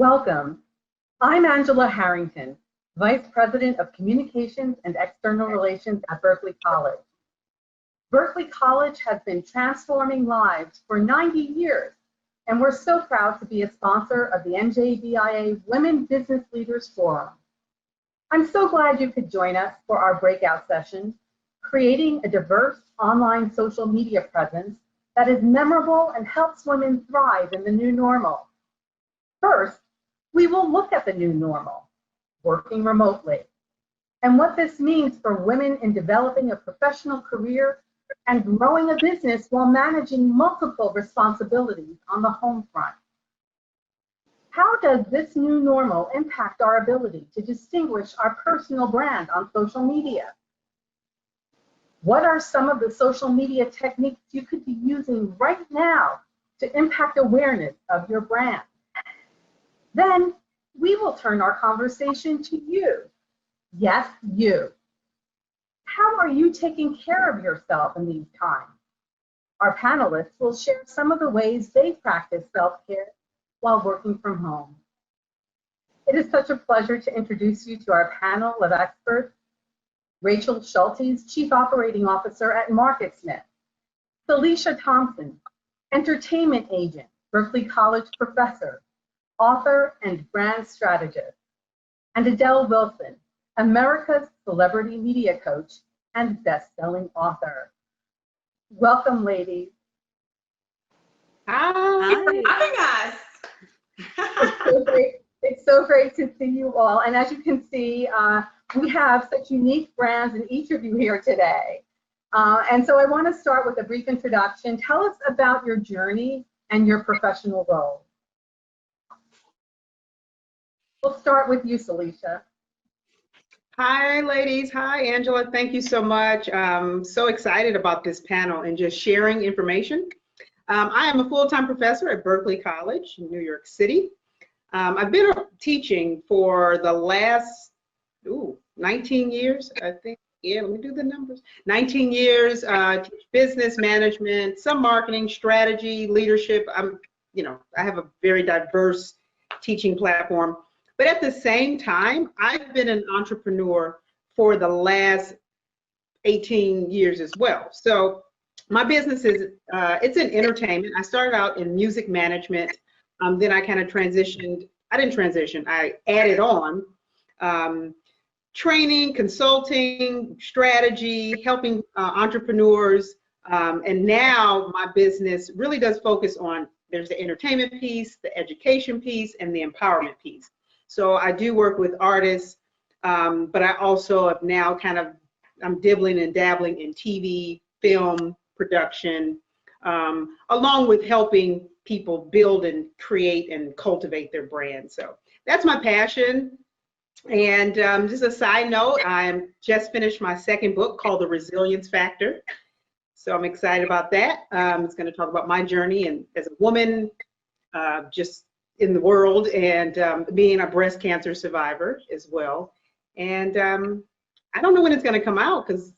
Welcome. I'm Angela Harrington, Vice President of Communications and External Relations at Berkeley College. Berkeley College has been transforming lives for 90 years, and we're so proud to be a sponsor of the NJBIA Women Business Leaders Forum. I'm so glad you could join us for our breakout session, Creating a Diverse Online Social Media Presence that is memorable and helps women thrive in the new normal. First, we will look at the new normal, working remotely, and what this means for women in developing a professional career and growing a business while managing multiple responsibilities on the home front. How does this new normal impact our ability to distinguish our personal brand on social media? What are some of the social media techniques you could be using right now to impact awareness of your brand? Then we will turn our conversation to you. Yes, you. How are you taking care of yourself in these times? Our panelists will share some of the ways they practice self-care while working from home. It is such a pleasure to introduce you to our panel of experts. Rachel Schultes, Chief Operating Officer at MarketSmith. Felicia Thompson, Entertainment Agent, Berkeley College Professor, author and brand strategist. And Adele Wilson, America's Celebrity Media Coach and best-selling author. Welcome, ladies. Hi. Thanks for having us. It's so great to see you all. And as you can see, we have such unique brands in each of you here today. And so I want to start with a brief introduction. Tell us about your journey and your professional role. We'll start with you, Felicia. Hi, ladies. Hi, Angela. Thank you so much. I'm so excited about this panel and just sharing information. I am a full-time professor at Berkeley College in New York City. I've been teaching for the last 19 years, I think. Yeah, let me do the numbers. 19 years, teach business management, some marketing, strategy, leadership. I have a very diverse teaching platform. But at the same time, I've been an entrepreneur for the last 18 years as well. So my business is, it's in entertainment. I started out in music management. Then I kind of transitioned. I didn't transition. I added on training, consulting, strategy, helping entrepreneurs. And now my business really does focus on, there's the entertainment piece, the education piece, and the empowerment piece. So I do work with artists, but I also have now I'm dibbling and dabbling in TV, film, production, along with helping people build and create and cultivate their brand. So that's my passion. And just a side note, I just finished my second book called The Resilience Factor. So I'm excited about that. It's going to talk about my journey and as a woman, just in the world, and being a breast cancer survivor as well. And I don't know when it's going to come out because,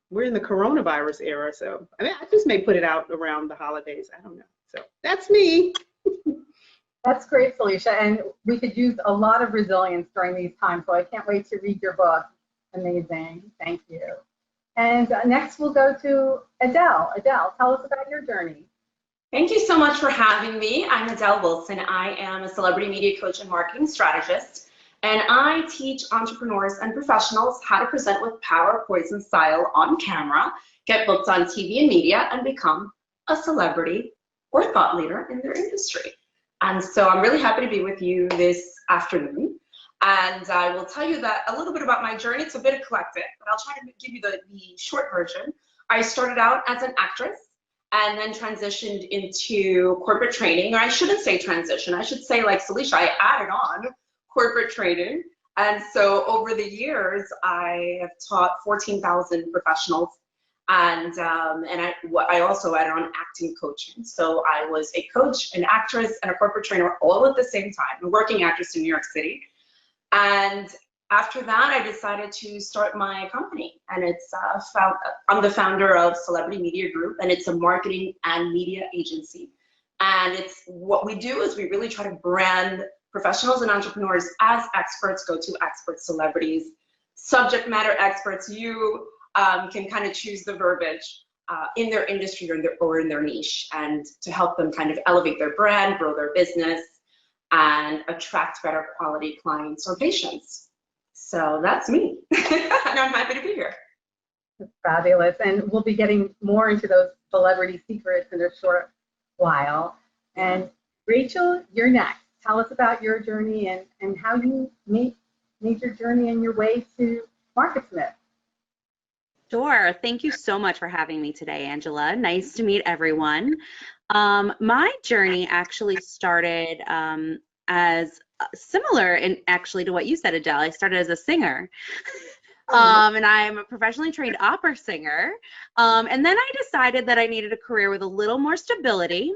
we're in the coronavirus era. So, I just may put it out around the holidays. I don't know. So that's me. That's great, Felicia. And we could use a lot of resilience during these times. So I can't wait to read your book. Amazing. Thank you. And next we'll go to Adele. Adele, tell us about your journey. Thank you so much for having me. I'm Adele Wilson. I am a celebrity media coach and marketing strategist, and I teach entrepreneurs and professionals how to present with power, poise, and style on camera, get booked on TV and media, and become a celebrity or thought leader in their industry. And so I'm really happy to be with you this afternoon. And I will tell you that a little bit about my journey. It's a bit eclectic, but I'll try to give you the short version. I started out as an actress, and then transitioned into corporate training. Or I shouldn't say transition, I should say, like Felicia, I added on corporate training. And so over the years, I have taught 14,000 professionals, and I also added on acting coaching. So I was a coach, an actress, and a corporate trainer all at the same time, a working actress in New York City. And after that, I decided to start my company, and it's I'm the founder of Celebrity Media Group, and it's a marketing and media agency. And it's what we do is we really try to brand professionals and entrepreneurs as experts, go-to experts, celebrities, subject matter experts. You can kind of choose the verbiage in their industry or in their niche, and to help them kind of elevate their brand, grow their business, and attract better quality clients or patients. So that's me, and I'm happy to be here. That's fabulous. And we'll be getting more into those celebrity secrets in a short while. And Rachel, you're next. Tell us about your journey and how you made your journey and your way to MarketSmith. Sure. Thank you so much for having me today, Angela. Nice to meet everyone. My journey actually started as similar actually to what you said, Adele. I started as a singer. And I'm a professionally trained opera singer. And then I decided that I needed a career with a little more stability.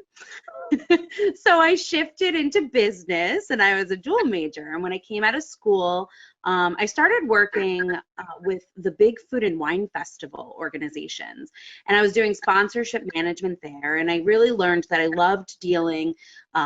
So I shifted into business, and I was a dual major. And when I came out of school, I started working with the big food and wine festival organizations. And I was doing sponsorship management there. And I really learned that I loved dealing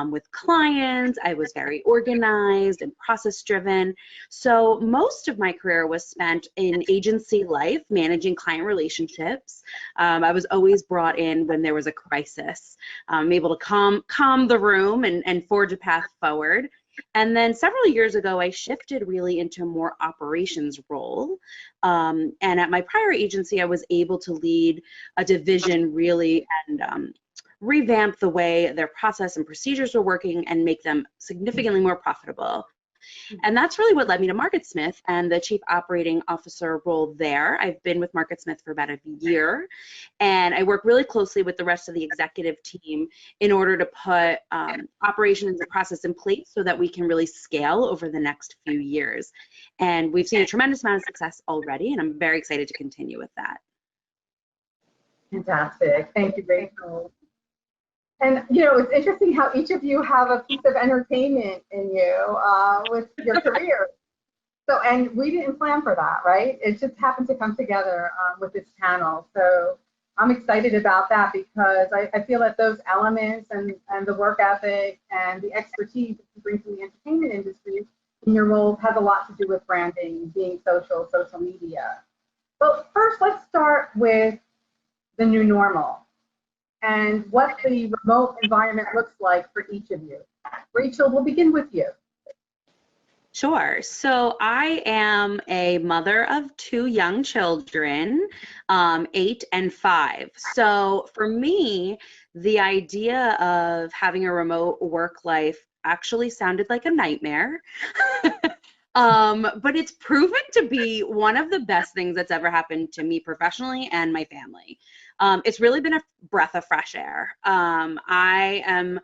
with clients. I was very organized and process driven. So most of my career was spent in agency life, managing client relationships. I was always brought in when there was a crisis. I'm able to calm the room and forge a path forward. And then several years ago, I shifted really into a more operations role. And at my prior agency, I was able to lead a division really and revamp the way their process and procedures were working and make them significantly more profitable. And that's really what led me to MarketSmith and the Chief Operating Officer role there. I've been with MarketSmith for about a year, and I work really closely with the rest of the executive team in order to put operations and process in place so that we can really scale over the next few years. And we've seen a tremendous amount of success already, and I'm very excited to continue with that. Fantastic. Thank you, Rachel. And, you know, it's interesting how each of you have a piece of entertainment in you with your career. So, and we didn't plan for that, right? It just happened to come together with this channel. So I'm excited about that because I feel that those elements and the work ethic and the expertise that you bring to the entertainment industry in your roles has a lot to do with branding, being social media. But first, let's start with the new normal and what the remote environment looks like for each of you. Rachel, we'll begin with you. Sure. So I am a mother of 2 young children, 8 and 5. So for me, the idea of having a remote work life actually sounded like a nightmare. But it's proven to be one of the best things that's ever happened to me professionally and my family. It's really been a breath of fresh air. I am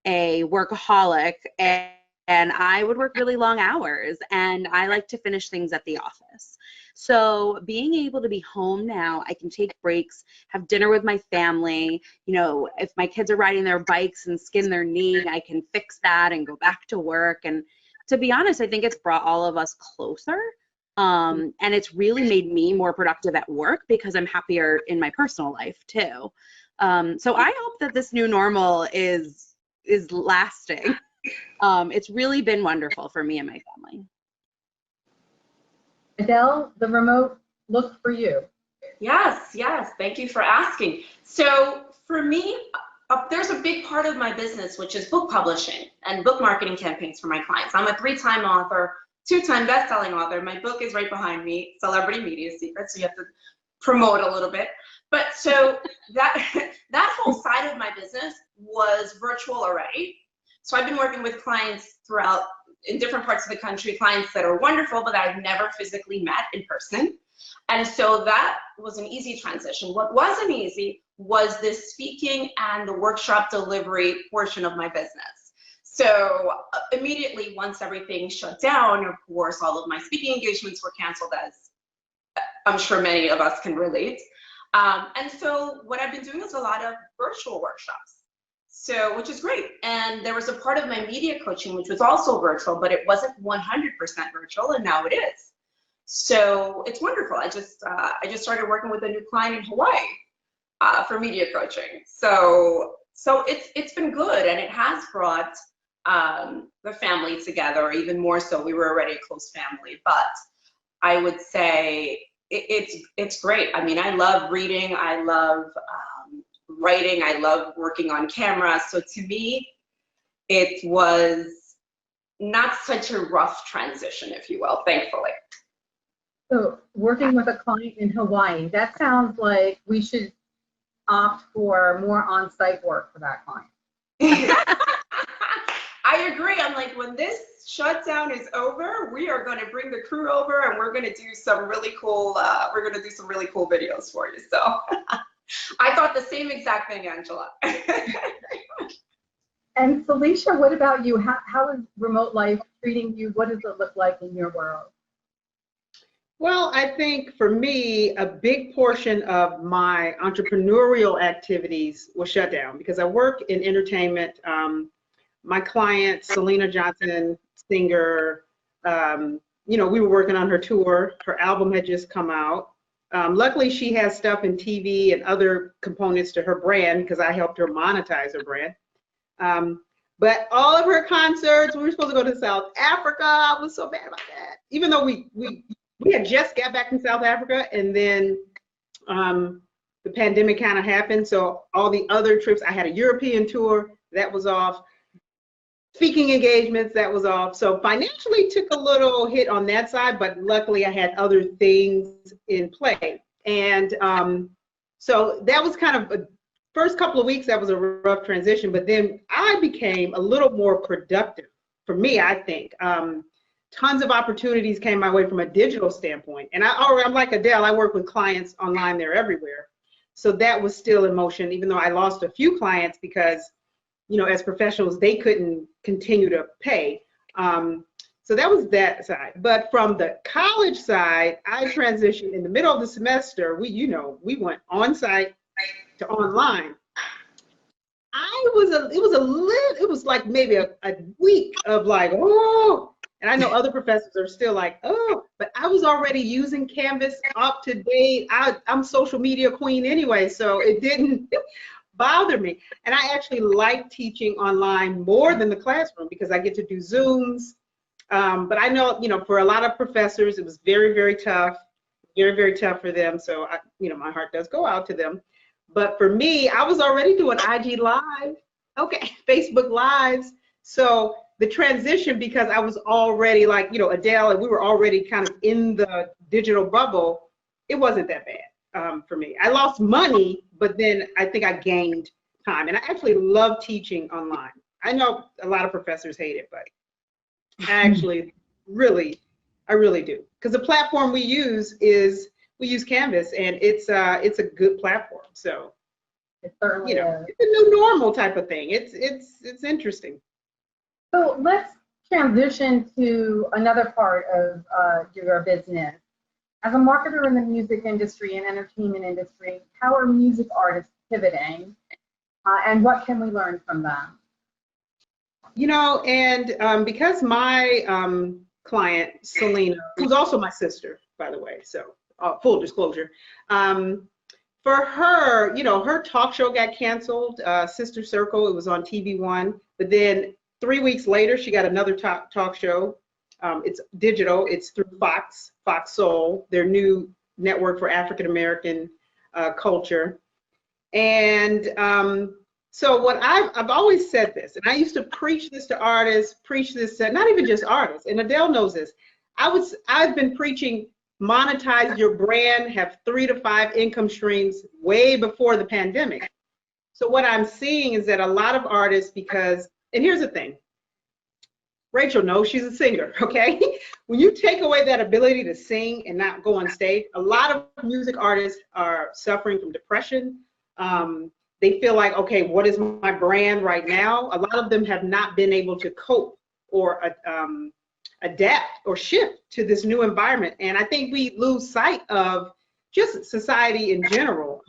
a workaholic, and I would work really long hours, and I like to finish things at the office. So being able to be home now, I can take breaks, have dinner with my family. You know, if my kids are riding their bikes and skin their knee, I can fix that and go back to work. And to be honest, I think it's brought all of us closer. And it's really made me more productive at work because I'm happier in my personal life too. So I hope that this new normal is lasting. It's really been wonderful for me and my family. Adele, the remote look for you. Yes. Thank you for asking. So for me, there's a big part of my business, which is book publishing and book marketing campaigns for my clients. I'm a 3-time author, 2-time best-selling author. My book is right behind me, Celebrity Media Secrets, so you have to promote a little bit. But so that whole side of my business was virtual already. So I've been working with clients throughout in different parts of the country, clients that are wonderful, but that I've never physically met in person. And so that was an easy transition. What wasn't easy was this speaking and the workshop delivery portion of my business. So immediately, once everything shut down, of course, all of my speaking engagements were canceled, as I'm sure many of us can relate. And so what I've been doing is a lot of virtual workshops. So, which is great. And there was a part of my media coaching, which was also virtual, but it wasn't 100% virtual, and now it is. So it's wonderful. I just started working with a new client in Hawaii for media coaching. So it's been good, and it has brought the family together, or even more so, we were already a close family. But I would say it's great. I mean, I love reading, I love writing, I love working on camera. So to me, it was not such a rough transition, if you will, thankfully. So working with a client in Hawaii, that sounds like we should opt for more on-site work for that client. I agree. I'm like, when this shutdown is over, we are going to bring the crew over and we're going to do some really cool, videos for you. So I thought the same exact thing, Angela. And Felicia, what about you? How is remote life treating you? What does it look like in your world? Well, I think for me, a big portion of my entrepreneurial activities was shut down because I work in entertainment. My client, Selena Johnson, singer, we were working on her tour. Her album had just come out. Luckily, she has stuff in TV and other components to her brand because I helped her monetize her brand. But all of her concerts, we were supposed to go to South Africa. I was so bad about that. Even though we had just got back from South Africa, and then the pandemic kind of happened. So all the other trips, I had a European tour, that was off. Speaking engagements, that was off. So financially took a little hit on that side, but luckily I had other things in play. And so that was kind of a first couple of weeks, that was a rough transition, but then I became a little more productive for me, I think. Tons of opportunities came my way from a digital standpoint. And I'm like Adele, I work with clients online, they're everywhere. So that was still in motion, even though I lost a few clients because, as professionals, they couldn't continue to pay. So that was that side. But from the college side, I transitioned in the middle of the semester. We went on site to online. It was like maybe a week of like, oh, and I know other professors are still like, oh, but I was already using Canvas up to date. I'm social media queen anyway, so it didn't bother me. And I actually like teaching online more than the classroom because I get to do Zooms. But I know, for a lot of professors, it was very, very tough, very, very tough for them. So, my heart does go out to them. But for me, I was already doing IG Live, Facebook Lives. So the transition, because I was already like, Adele, and we were already kind of in the digital bubble, it wasn't that bad for me. I lost money, but then I think I gained time. And I actually love teaching online. I know a lot of professors hate it, but I actually I really do. Because the platform we use Canvas, and it's a good platform. So It certainly is. it's a new normal type of thing. It's interesting. So let's transition to another part of your business. As a marketer in the music industry and entertainment industry, how are music artists pivoting, and what can we learn from them? And because my client, Selena, who's also my sister, by the way, so full disclosure, for her, her talk show got canceled, Sister Circle, it was on TV1, but then 3 weeks later, she got another talk show. It's digital, it's through Fox Soul, their new network for African-American culture. And so what I've always said this, and I used to preach this to artists, not even just artists, and Adele knows this. I've been preaching monetize your brand, have 3 to 5 income streams way before the pandemic. So what I'm seeing is that a lot of artists, and here's the thing, Rachel knows, she's a singer, okay? When you take away that ability to sing and not go on stage, a lot of music artists are suffering from depression. They feel like, okay, what is my brand right now? A lot of them have not been able to cope or adapt or shift to this new environment. And I think we lose sight of just society in general.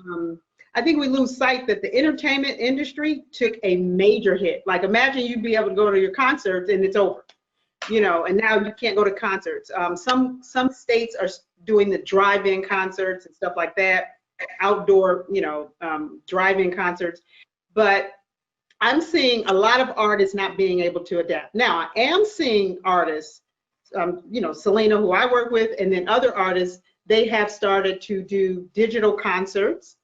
I think we lose sight that the entertainment industry took a major hit. Like, imagine you'd be able to go to your concerts and it's over, and now you can't go to concerts. Some states are doing the drive-in concerts and stuff like that, outdoor, drive-in concerts. But I'm seeing a lot of artists not being able to adapt. Now, I am seeing artists, you know, Selena, who I work with, and then other artists, they have started to do digital concerts.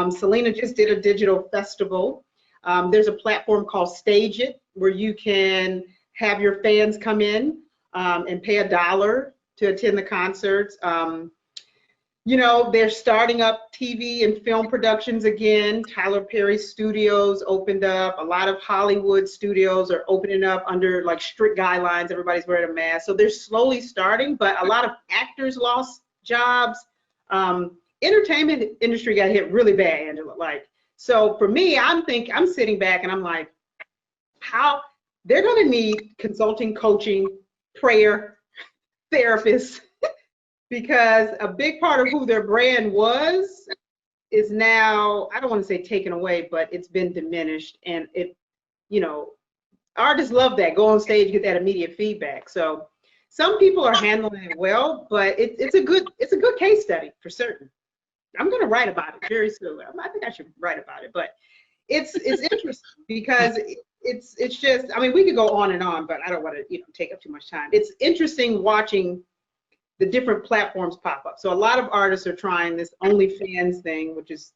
Selena just did a digital festival. There's a platform called Stage It, where you can have your fans come in and pay $1 to attend the concerts. You know, they're starting up TV and film productions again. Tyler Perry Studios opened up. A lot of Hollywood studios are opening up under like strict guidelines. Everybody's wearing a mask. So they're slowly starting, but a lot of actors lost jobs. Entertainment industry got hit really bad, Angela. Like, so for me, I'm sitting back and I'm like, how they're going to need consulting, coaching, prayer, therapists, because a big part of who their brand was is now, I don't want to say taken away, but it's been diminished. And it, you know, artists love that, go on stage, get that immediate feedback. So some people are handling it well, but it's a good case study for certain. I'm going to write about it very soon. I think I should write about it, but it's interesting because it's just, I mean, we could go on and on, but I don't want to, you know, take up too much time. It's interesting watching the different platforms pop up. So a lot of artists are trying this OnlyFans thing, which is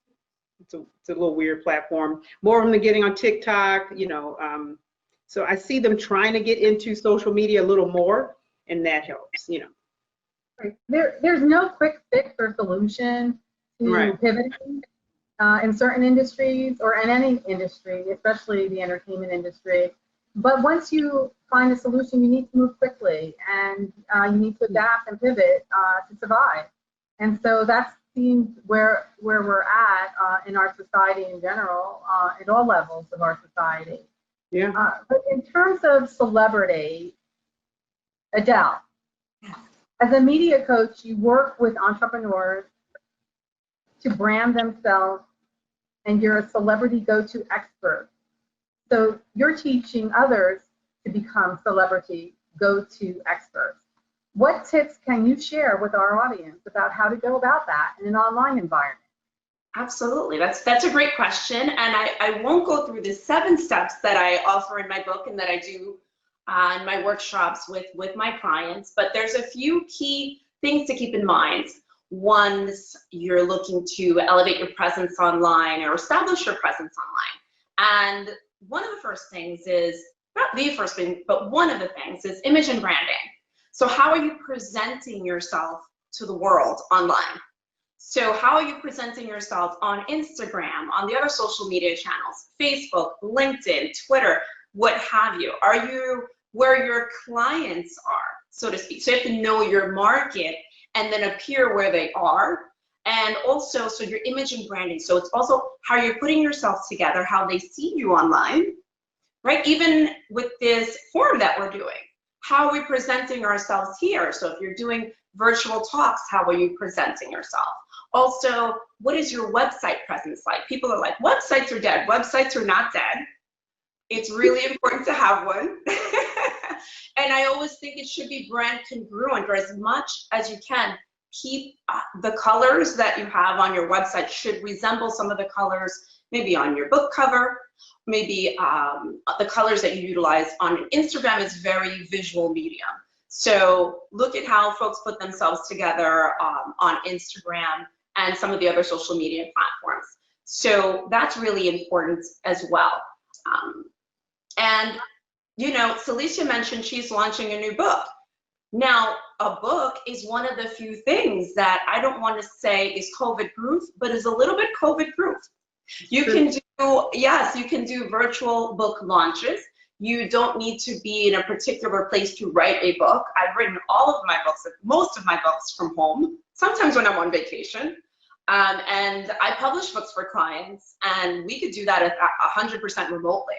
it's a little weird platform. More of them are getting on TikTok, you know. So I see them trying to get into social media a little more, and that helps, you know. There's no quick fix or solution to Right. pivoting in certain industries or in any industry, especially the entertainment industry. But once you find a solution, you need to move quickly, and you need to adapt and pivot to survive. And so that seems where we're at in our society in general, at all levels of our society. Yeah. But in terms of celebrity, Adele, as a media coach, you work with entrepreneurs to brand themselves, and you're a celebrity go-to expert. So you're teaching others to become celebrity go-to experts. What tips can you share with our audience about how to go about that in an online environment? Absolutely, that's a great question, and I won't go through the 7 steps that I offer in my book and that I do in my workshops with my clients, but there's a few key things to keep in mind. Once you're looking to elevate your presence online or establish your presence online, and one of the first things is, not the first thing, but one of the things is image and branding. So how are you presenting yourself to the world online? So how are you presenting yourself on Instagram, on the other social media channels, Facebook, LinkedIn, Twitter, what have you? Are you where your clients are, so to speak? So you have to know your market and then appear where they are. And also, so your image and branding. So it's also how you're putting yourself together, how they see you online, right? Even with this forum that we're doing, how are we presenting ourselves here? So if you're doing virtual talks, how are you presenting yourself? Also, what is your website presence like? People are like, websites are dead. Websites are not dead. It's really important to have one. And I always think it should be brand congruent, or as much as you can, keep the colors that you have on your website should resemble some of the colors maybe on your book cover, maybe the colors that you utilize on Instagram is very visual medium. So look at how folks put themselves together on Instagram and some of the other social media platforms. So that's really important as well. And, you know, Celicia mentioned she's launching a new book. Now, a book is one of the few things that I don't want to say is COVID proof, but is a little bit COVID proof. You can do, yes, you can do virtual book launches. You don't need to be in a particular place to write a book. I've written all of my books, most of my books from home, sometimes when I'm on vacation. And I publish books for clients, and we could do that at 100% remotely.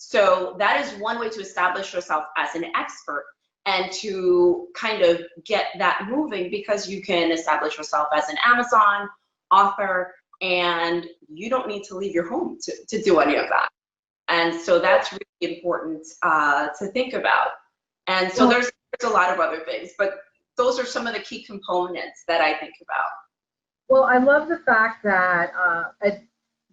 So that is one way to establish yourself as an expert and to kind of get that moving, because you can establish yourself as an Amazon author, and you don't need to leave your home to do any of that. And so that's really important to think about. And so there's a lot of other things, but those are some of the key components that I think about. Well, I love the fact that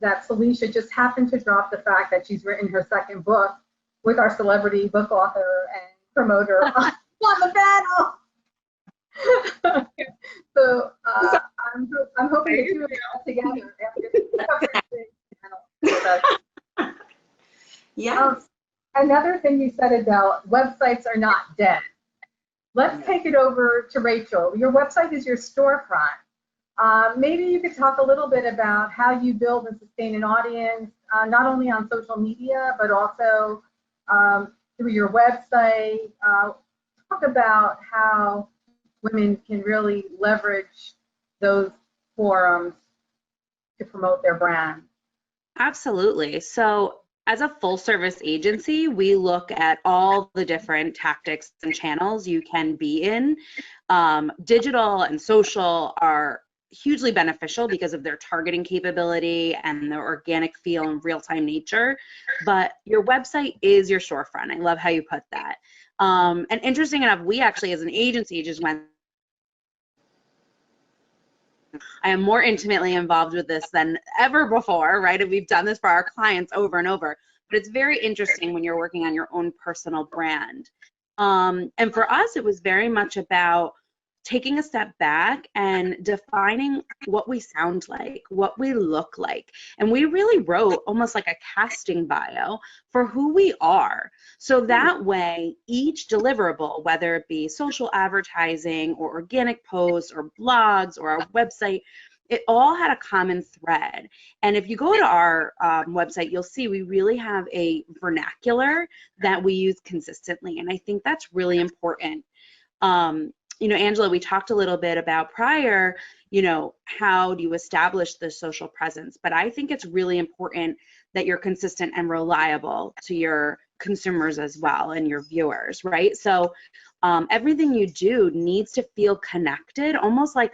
that Felicia just happened to drop the fact that she's written her second book with our celebrity book author and promoter on the panel. So I'm hoping the two of us together after. Yes. Another thing you said, Adele, websites are not dead. Let's take it over to Rachel. Your website is your storefront. Maybe you could talk a little bit about how you build and sustain an audience, not only on social media, but also through your website. Talk about how women can really leverage those forums to promote their brand. Absolutely. So as a full service agency, we look at all the different tactics and channels you can be in. Digital and social are hugely beneficial because of their targeting capability and their organic feel and real-time nature. But your website is your storefront. I love how you put that. And interesting enough, we actually as an agency just went, I am more intimately involved with this than ever before, right? And we've done this for our clients over and over. But it's very interesting when you're working on your own personal brand. And for us, it was very much about taking a step back and defining what we sound like, what we look like. And we really wrote almost like a casting bio for who we are. So that way, each deliverable, whether it be social advertising or organic posts or blogs or our website, it all had a common thread. And if you go to our website, you'll see we really have a vernacular that we use consistently. And I think that's really important. You know, Angela, we talked a little bit about prior, you know, how do you establish the social presence? But I think it's really important that you're consistent and reliable to your consumers as well and your viewers, right? So everything you do needs to feel connected, almost like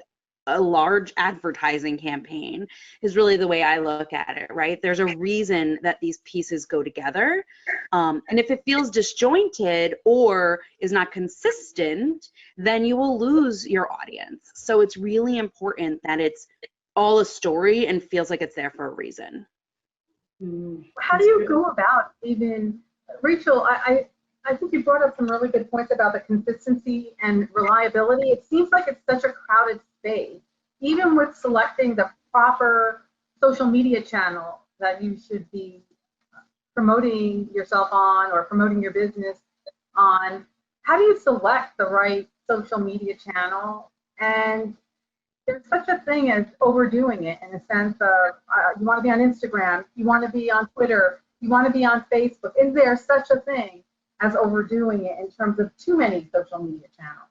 a large advertising campaign is really the way I look at it, right? There's a reason that these pieces go together. And if it feels disjointed or is not consistent, then you will lose your audience. So it's really important that it's all a story and feels like it's there for a reason. How do you go about even, Rachel, I think you brought up some really good points about the consistency and reliability. It seems like it's such a crowded space, even with selecting the proper social media channel that you should be promoting yourself on or promoting your business on. How do you select the right social media channel? And there's such a thing as overdoing it in the sense of you want to be on Instagram, you want to be on Twitter, you want to be on Facebook. Is there such a thing as overdoing it in terms of too many social media channels?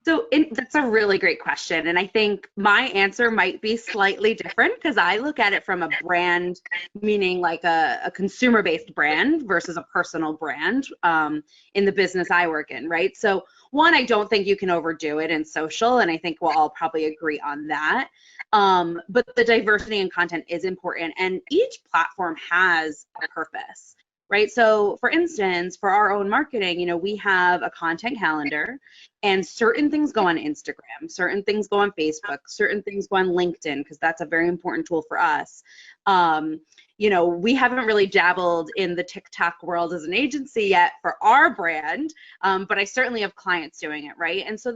So that's a really great question. And I think my answer might be slightly different because I look at it from a brand, meaning like a consumer-based brand versus a personal brand in the business I work in, right? So one, I don't think you can overdo it in social, and I think we'll all probably agree on that. But the diversity in content is important, and each platform has a purpose. Right. So for instance, for our own marketing, you know, we have a content calendar and certain things go on Instagram, certain things go on Facebook, certain things go on LinkedIn, because that's a very important tool for us. You know, we haven't really dabbled in the TikTok world as an agency yet for our brand, but I certainly have clients doing it. Right. And so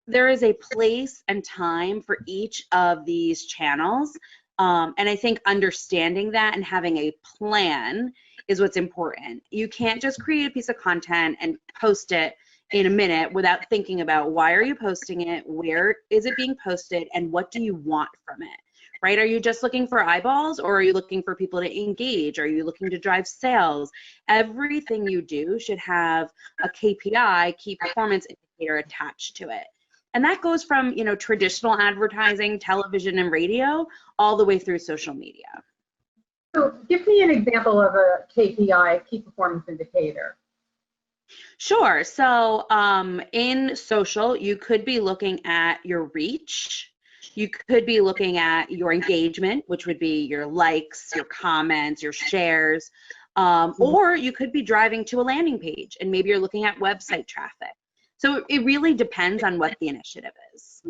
there is a place and time for each of these channels. And I think understanding that and having a plan is what's important. You can't just create a piece of content and post it in a minute without thinking about why are you posting it, where is it being posted, and what do you want from it, right? Are you just looking for eyeballs, or are you looking for people to engage? Are you looking to drive sales? Everything you do should have a KPI, key performance indicator, attached to it. And that goes from, you know, traditional advertising, television and radio, all the way through social media. So give me an example of a KPI, key performance indicator. Sure. So in social, you could be looking at your reach. You could be looking at your engagement, which would be your likes, your comments, your shares, or you could be driving to a landing page and maybe you're looking at website traffic. So it really depends on what the initiative is.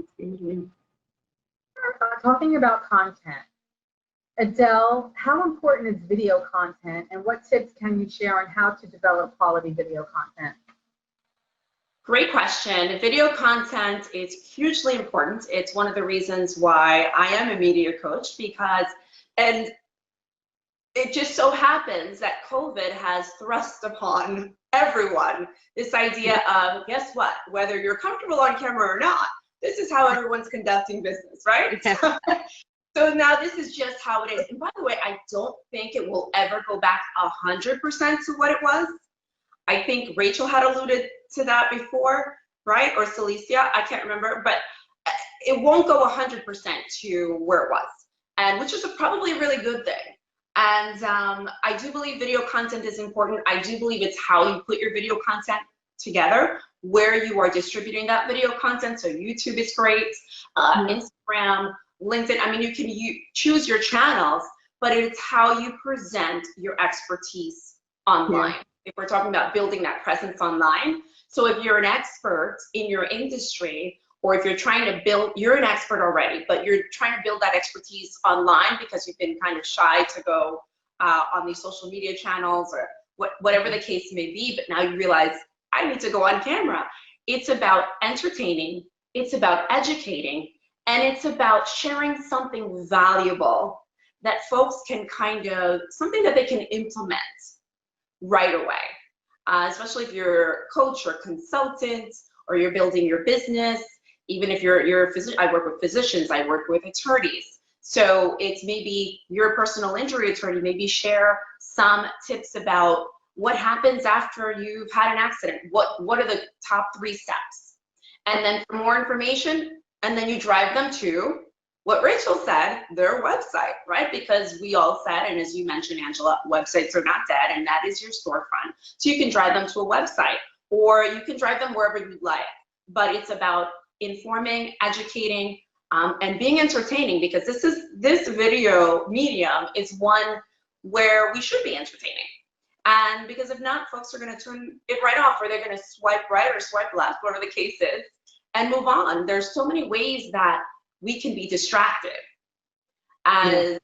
Talking about content, Adele, how important is video content, and what tips can you share on how to develop quality video content? Great question. Video content is hugely important. It's one of the reasons why I am a media coach, because, and it just so happens that COVID has thrust upon everyone this idea of, guess what, whether you're comfortable on camera or not, this is how everyone's conducting business, right? Yeah. So now this is just how it is. And by the way, I don't think it will ever go back 100% to what it was. I think Rachel had alluded to that before, right? Or Celicia, I can't remember, but it won't go 100% to where it was, and which is probably a really good thing. And I do believe video content is important. I do believe it's how you put your video content together, where you are distributing that video content. So YouTube is great, Instagram, LinkedIn. I mean, you can choose your channels, but it's how you present your expertise online. Yeah. If we're talking about building that presence online. So if you're an expert in your industry, or if you're trying to build, you're an expert already, but you're trying to build that expertise online because you've been kind of shy to go on these social media channels or whatever the case may be, but now you realize I need to go on camera. It's about entertaining, it's about educating, and it's about sharing something valuable that folks can something that they can implement right away, especially if you're a coach or consultant, or you're building your business. Even if you're a physician, I work with physicians, I work with attorneys. So it's maybe you're a personal injury attorney, maybe share some tips about what happens after you've had an accident. What are the top 3 steps? And then for more information, and then you drive them to what Rachel said, their website, right? Because we all said, and as you mentioned, Angela, websites are not dead, and that is your storefront. So you can drive them to a website, or you can drive them wherever you'd like. But it's about informing, educating, and being entertaining, because this video medium is one where we should be entertaining. And because if not, folks are going to turn it right off, or they're going to swipe right or swipe left, whatever the case is, and move on. There's so many ways that we can be distracted as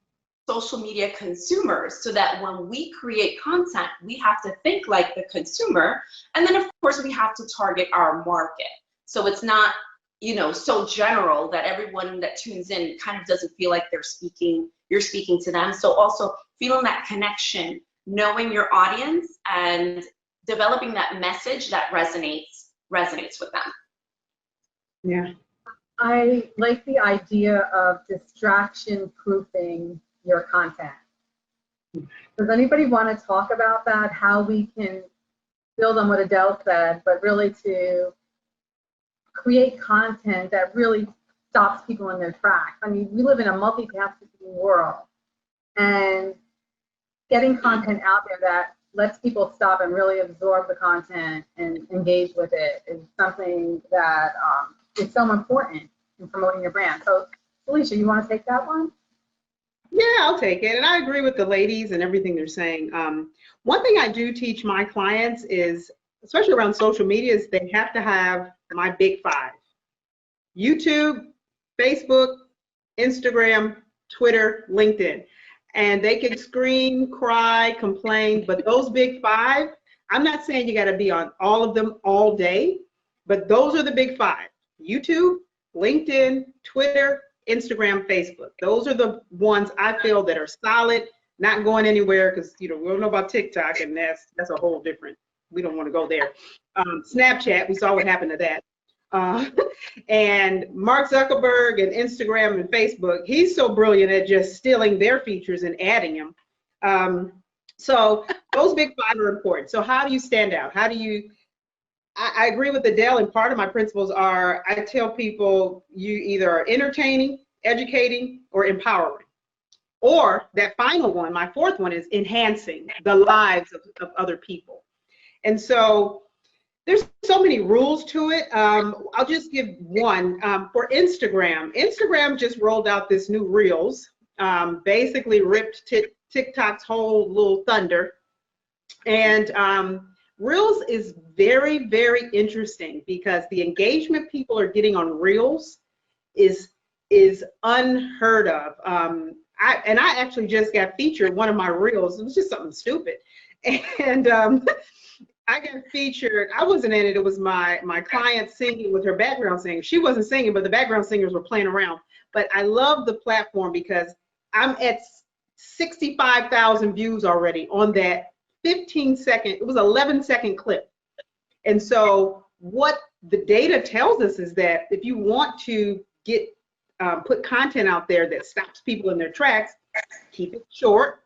social media consumers, so that when we create content, we have to think like the consumer, and then of course we have to target our market. So it's not, so general that everyone that tunes in kind of doesn't feel like you're speaking to them. So also feeling that connection, knowing your audience, and developing that message that resonates with them. Yeah. I like the idea of distraction proofing your content. Does anybody want to talk about that? How we can build on what Adele said, but really to create content that really stops people in their tracks. I mean, we live in a multitasking world, and getting content out there that lets people stop and really absorb the content and engage with it is something that is so important in promoting your brand. So, Felicia, you want to take that one? Yeah, I'll take it. And I agree with the ladies and everything they're saying. One thing I do teach my clients is, especially around social media, is they have to have my big 5. YouTube, Facebook, Instagram, Twitter, LinkedIn. And they can scream, cry, complain, but those big 5, I'm not saying you got to be on all of them all day, but those are the big 5. YouTube, LinkedIn, Twitter, Instagram, Facebook. Those are the ones I feel that are solid, not going anywhere, because we don't know about TikTok, and that's a whole different, we don't want to go there. Snapchat, we saw what happened to that. And Mark Zuckerberg and Instagram and Facebook, he's so brilliant at just stealing their features and adding them. So those big 5 are important. So how do you stand out? How do you, I agree with Adele, and part of my principles are, I tell people you either are entertaining, educating, or empowering. Or that final one, my 4th one, is enhancing the lives of other people. And so there's so many rules to it. I'll just give one. For Instagram, Instagram just rolled out this new Reels, basically ripped TikTok's whole little thunder. And Reels is very, very interesting, because the engagement people are getting on Reels is unheard of. I actually just got featured one of my reels. It was just something stupid, and I got featured. I wasn't in it. It was my client singing with her background singer. She wasn't singing, but the background singers were playing around. But I love the platform because I'm at 65,000 views already on that 15-second. It was 11-second clip. And so what the data tells us is that if you want to get put content out there that stops people in their tracks, keep it short.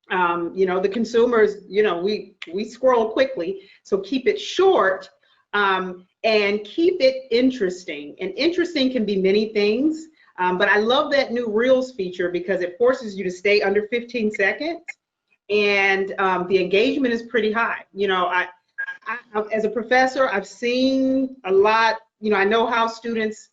The consumers, we scroll quickly, so keep it short, and keep it interesting. And interesting can be many things, but I love that new Reels feature because it forces you to stay under 15 seconds, and the engagement is pretty high. I as a professor, I've seen a lot. I know how students,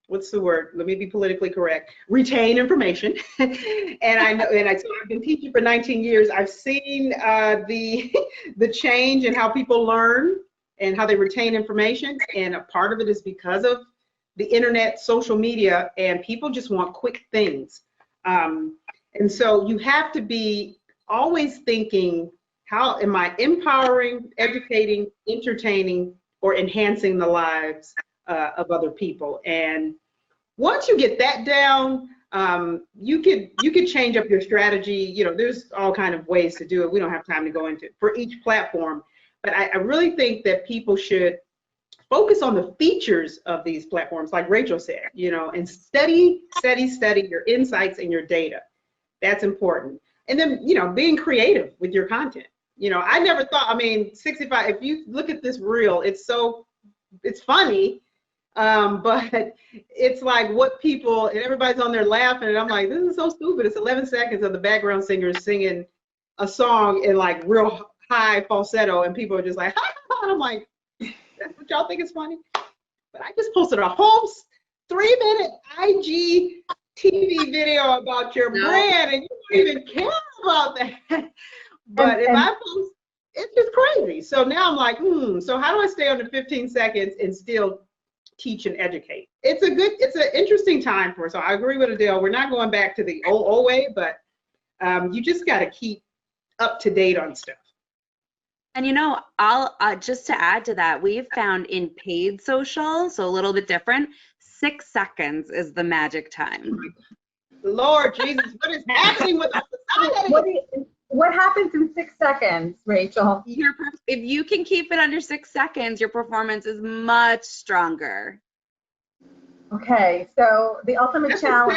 what's the word? Let me be politically correct. Retain information. And I know, so I've been teaching for 19 years. I've seen the change in how people learn and how they retain information. And a part of it is because of the internet, social media, and people just want quick things. And so you have to be always thinking, how am I empowering, educating, entertaining, or enhancing the lives of other people? And once you get that down, you could change up your strategy. There's all kind of ways to do it. We don't have time to go into it for each platform, but I really think that people should focus on the features of these platforms, like Rachel said, and study your insights and your data. That's important. And then, being creative with your content. I never thought, 65, if you look at this reel, it's funny. But it's like what people, and everybody's on there laughing, and I'm like, this is so stupid. It's 11 seconds of the background singer singing a song in like real high falsetto, and people are just like, ha, ha, ha. I'm like, that's what y'all think is funny? But I just posted a whole 3-minute IG TV video about your brand, and you don't even care about that. But if I post, it's just crazy. So now I'm like, so how do I stay under 15 seconds and still teach and educate? It's an interesting time for us. So I agree with Adele. We're not going back to the old way, but you just got to keep up to date on stuff. And I'll just to add to that, we've found in paid social, so a little bit different, 6 seconds is the magic time. Lord Jesus, what is happening with our society? What happens in 6 seconds, Rachel? If you can keep it under 6 seconds, your performance is much stronger. Okay, so the ultimate challenge.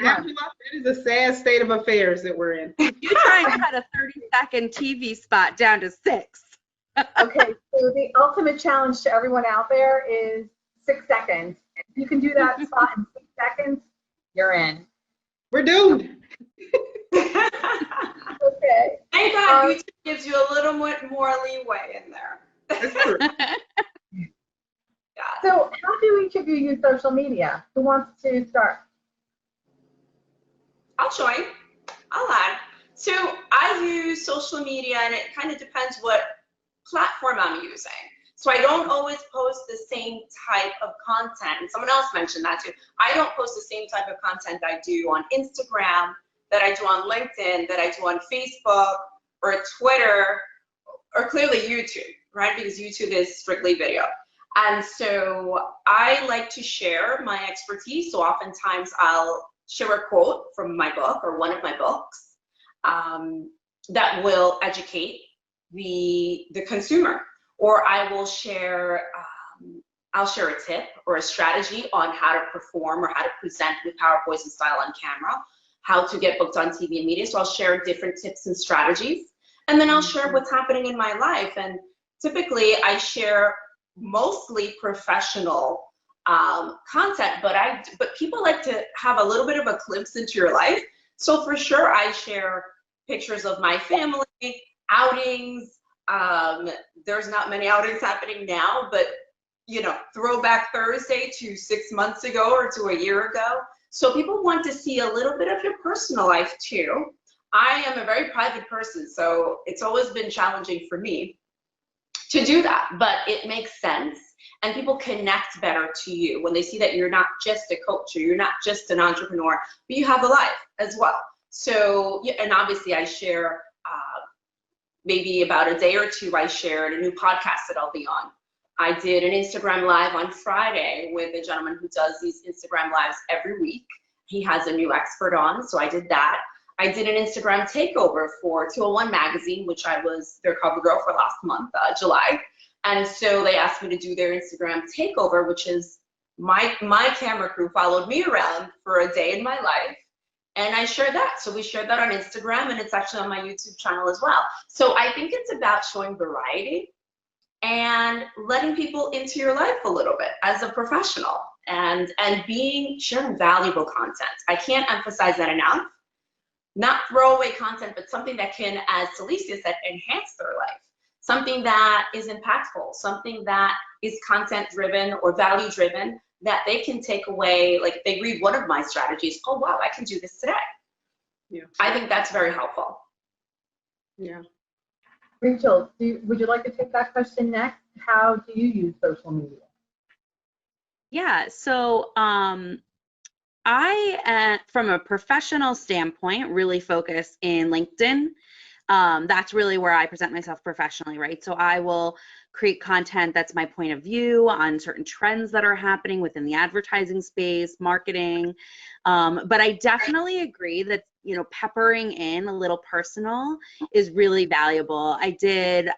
That is a sad state of affairs that we're in. You try and cut a 30-second TV spot down to 6. Okay, so the ultimate challenge to everyone out there is 6 seconds. If you can do that spot in 6 seconds, you're in. We're doomed. Okay. Thank God YouTube gives you a little bit more leeway in there. That's true. Yeah. So how do each of you use social media? Who wants to start? I'll join. I'll add. So I use social media, and it kind of depends what platform I'm using. So I don't always post the same type of content. And someone else mentioned that too. I don't post the same type of content I do on Instagram, that I do on LinkedIn, that I do on Facebook or Twitter, or clearly YouTube, right? Because YouTube is strictly video. And so I like to share my expertise. So oftentimes I'll share a quote from my book or one of my books that will educate the consumer. Or I will share, I'll share a tip or a strategy on how to perform or how to present with power, voice, and style on camera, how to get booked on TV and media. So I'll share different tips and strategies. And then I'll share what's happening in my life. And typically I share mostly professional content, but people like to have a little bit of a glimpse into your life. So for sure, I share pictures of my family, outings. There's not many outings happening now, but throwback Thursday to 6 months ago or to a year ago. So people want to see a little bit of your personal life too. I am a very private person, so it's always been challenging for me. to do that, but it makes sense. And people connect better to you when they see that you're not just a coach or you're not just an entrepreneur, but you have a life as well. So, yeah, and obviously I share, maybe about a day or two, I shared a new podcast that I'll be on. I did an Instagram Live on Friday with a gentleman who does these Instagram Lives every week. He has a new expert on, so I did that. I did an Instagram takeover for 201 Magazine, which I was their cover girl for last month, July. And so they asked me to do their Instagram takeover, which is my camera crew followed me around for a day in my life. And I shared that. So we shared that on Instagram, and it's actually on my YouTube channel as well. So I think it's about showing variety and letting people into your life a little bit as a professional, and sharing valuable content. I can't emphasize that enough. Not throwaway content, but something that can, as Celicia said, enhance their life. Something that is impactful, something that is content driven or value driven, that they can take away. Like if they read one of my strategies, oh wow, I can do this today. Yeah. I think that's very helpful. Yeah. Rachel, would you like to take that question next? How do you use social media? Yeah, so I, from a professional standpoint, really focus in LinkedIn. That's really where I present myself professionally, right? So I will create content that's my point of view on certain trends that are happening within the advertising space, marketing. But I definitely agree that, you know, peppering in a little personal is really valuable. I did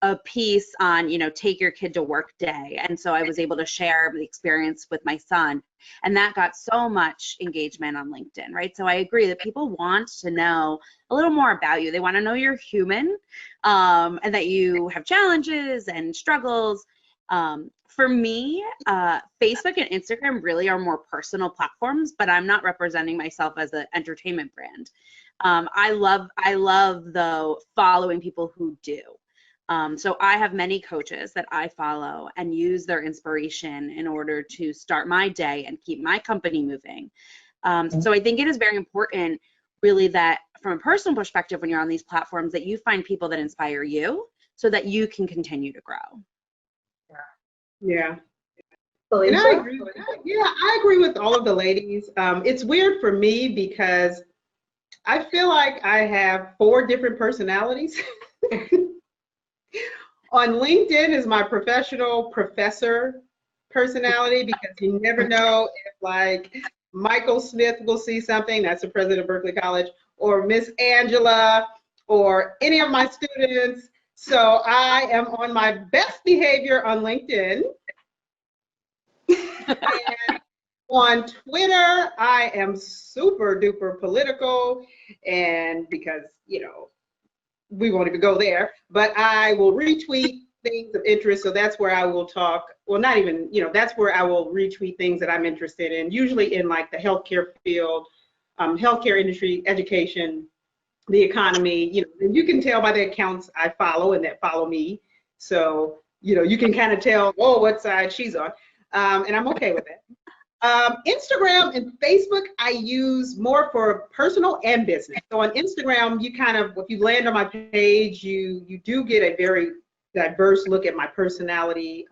a piece on, you know, take your kid to work day. And so I was able to share the experience with my son. And that got so much engagement on LinkedIn, right? So I agree that people want to know a little more about you. They want to know you're human, and that you have challenges and struggles. For me, Facebook and Instagram really are more personal platforms, but I'm not representing myself as an entertainment brand. I love though following people who do. So I have many coaches that I follow and use their inspiration in order to start my day and keep my company moving. So I think it is very important, really, that from a personal perspective, when you're on these platforms, that you find people that inspire you so that you can continue to grow. Yeah. Felicia? And I agree with that. Yeah, I agree with all of the ladies. It's weird for me because I feel like I have 4 different personalities. On LinkedIn is my professional professor personality, because you never know if like Michael Smith will see something, that's the president of Berkeley College, or Miss Angela, or any of my students. So I am on my best behavior on LinkedIn. And on Twitter, I am super duper political, and because, you know, we won't even go there, but I will retweet things of interest. So that's where I will talk, well, not even, you know, that's where I will retweet things that I'm interested in, usually in like the healthcare field, healthcare industry, education, the economy, you know, and you can tell by the accounts I follow and that follow me. So, you know, you can kind of tell, oh, what side she's on. And I'm okay with it. Instagram and Facebook, I use more for personal and business. So on Instagram, you kind of, if you land on my page, you do get a very diverse look at my personality.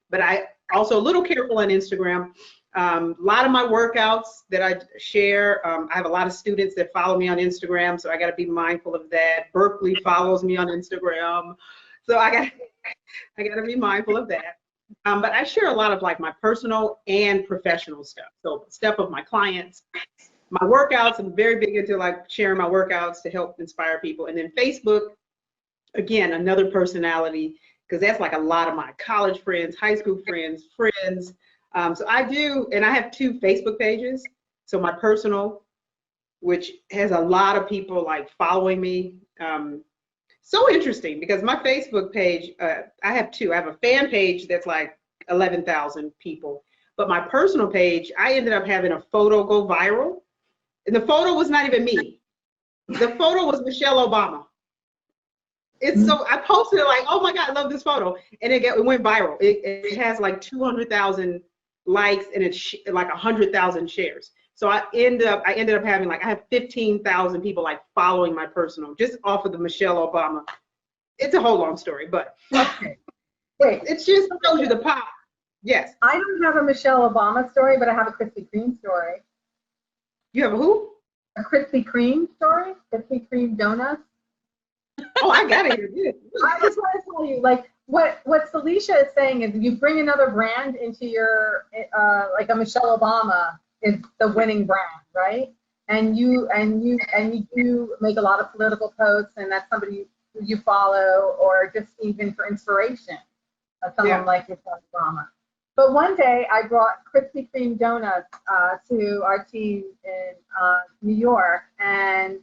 But I also a little careful on Instagram. A lot of my workouts that I share, I have a lot of students that follow me on Instagram, so I got to be mindful of that. Berkeley follows me on Instagram, so I got to be mindful of that. But I share a lot of like my personal and professional stuff. So stuff of my clients, my workouts. I'm very big into like sharing my workouts to help inspire people. And then Facebook, again, another personality, because that's like a lot of my college friends, high school friends. So I do, and I have 2 Facebook pages. So my personal, which has a lot of people like following me. So interesting, because my Facebook page, I have 2. I have a fan page that's like 11,000 people, but my personal page, I ended up having a photo go viral, and the photo was not even me. The photo was Michelle Obama. It's so, I posted it like, oh my God, I love this photo, and it went viral. It has like 200,000 likes, and it's like 100,000 shares. So I ended up having like, I have 15,000 people like following my personal, just off of the Michelle Obama. it's a whole long story, but Okay. Wait, it's just shows you the pop. Yes. I don't have a Michelle Obama story, but I have a Krispy Kreme story. You have a who? A Krispy Kreme story? Krispy Kreme donuts? Oh, I gotta hear this. I just want to tell you, like, what Celicia is saying is you bring another brand into your, like a Michelle Obama is the winning brand, right? And you do make a lot of political posts, and that's somebody who you follow, or just even for inspiration, someone like Michelle Obama. But one day I brought Krispy Kreme donuts to our team in New York, and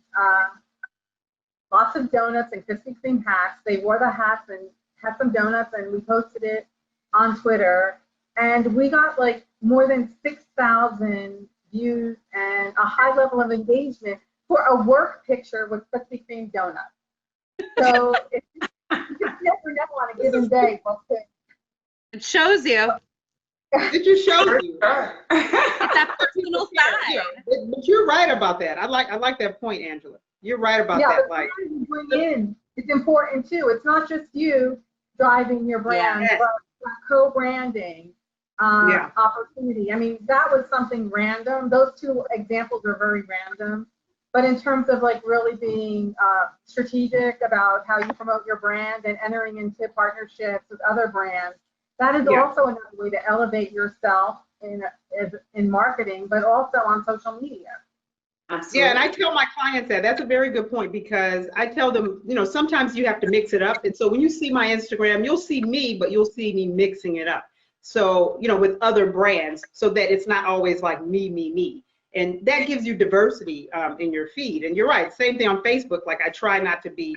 lots of donuts and Krispy Kreme hats. They wore the hats and had some donuts, and we posted it on Twitter. And we got like more than 6,000 views and a high level of engagement for a work picture with Krispy Kreme donuts. So you just never know on a given day. It shows you. It just shows you. It's that personal side. Yeah, but you're right about that. I like that point, Angela. You're right about Yeah, that. but Like, you bring in, it's important too. It's not just you driving your brand, Yes. but co-branding opportunity. I mean, that was something random. Those two examples are very random. But in terms of like really being strategic about how you promote your brand and entering into partnerships with other brands, that is also another way to elevate yourself in marketing, but also on social media. Absolutely. yeah, and I tell my clients that that's a very good point, because I tell them, sometimes you have to mix it up. And so when you see my Instagram, you'll see me, but you'll see me mixing it up. So, with other brands, so that it's not always like me. And that gives you diversity in your feed. And you're right, same thing on Facebook. Like, I try not to be,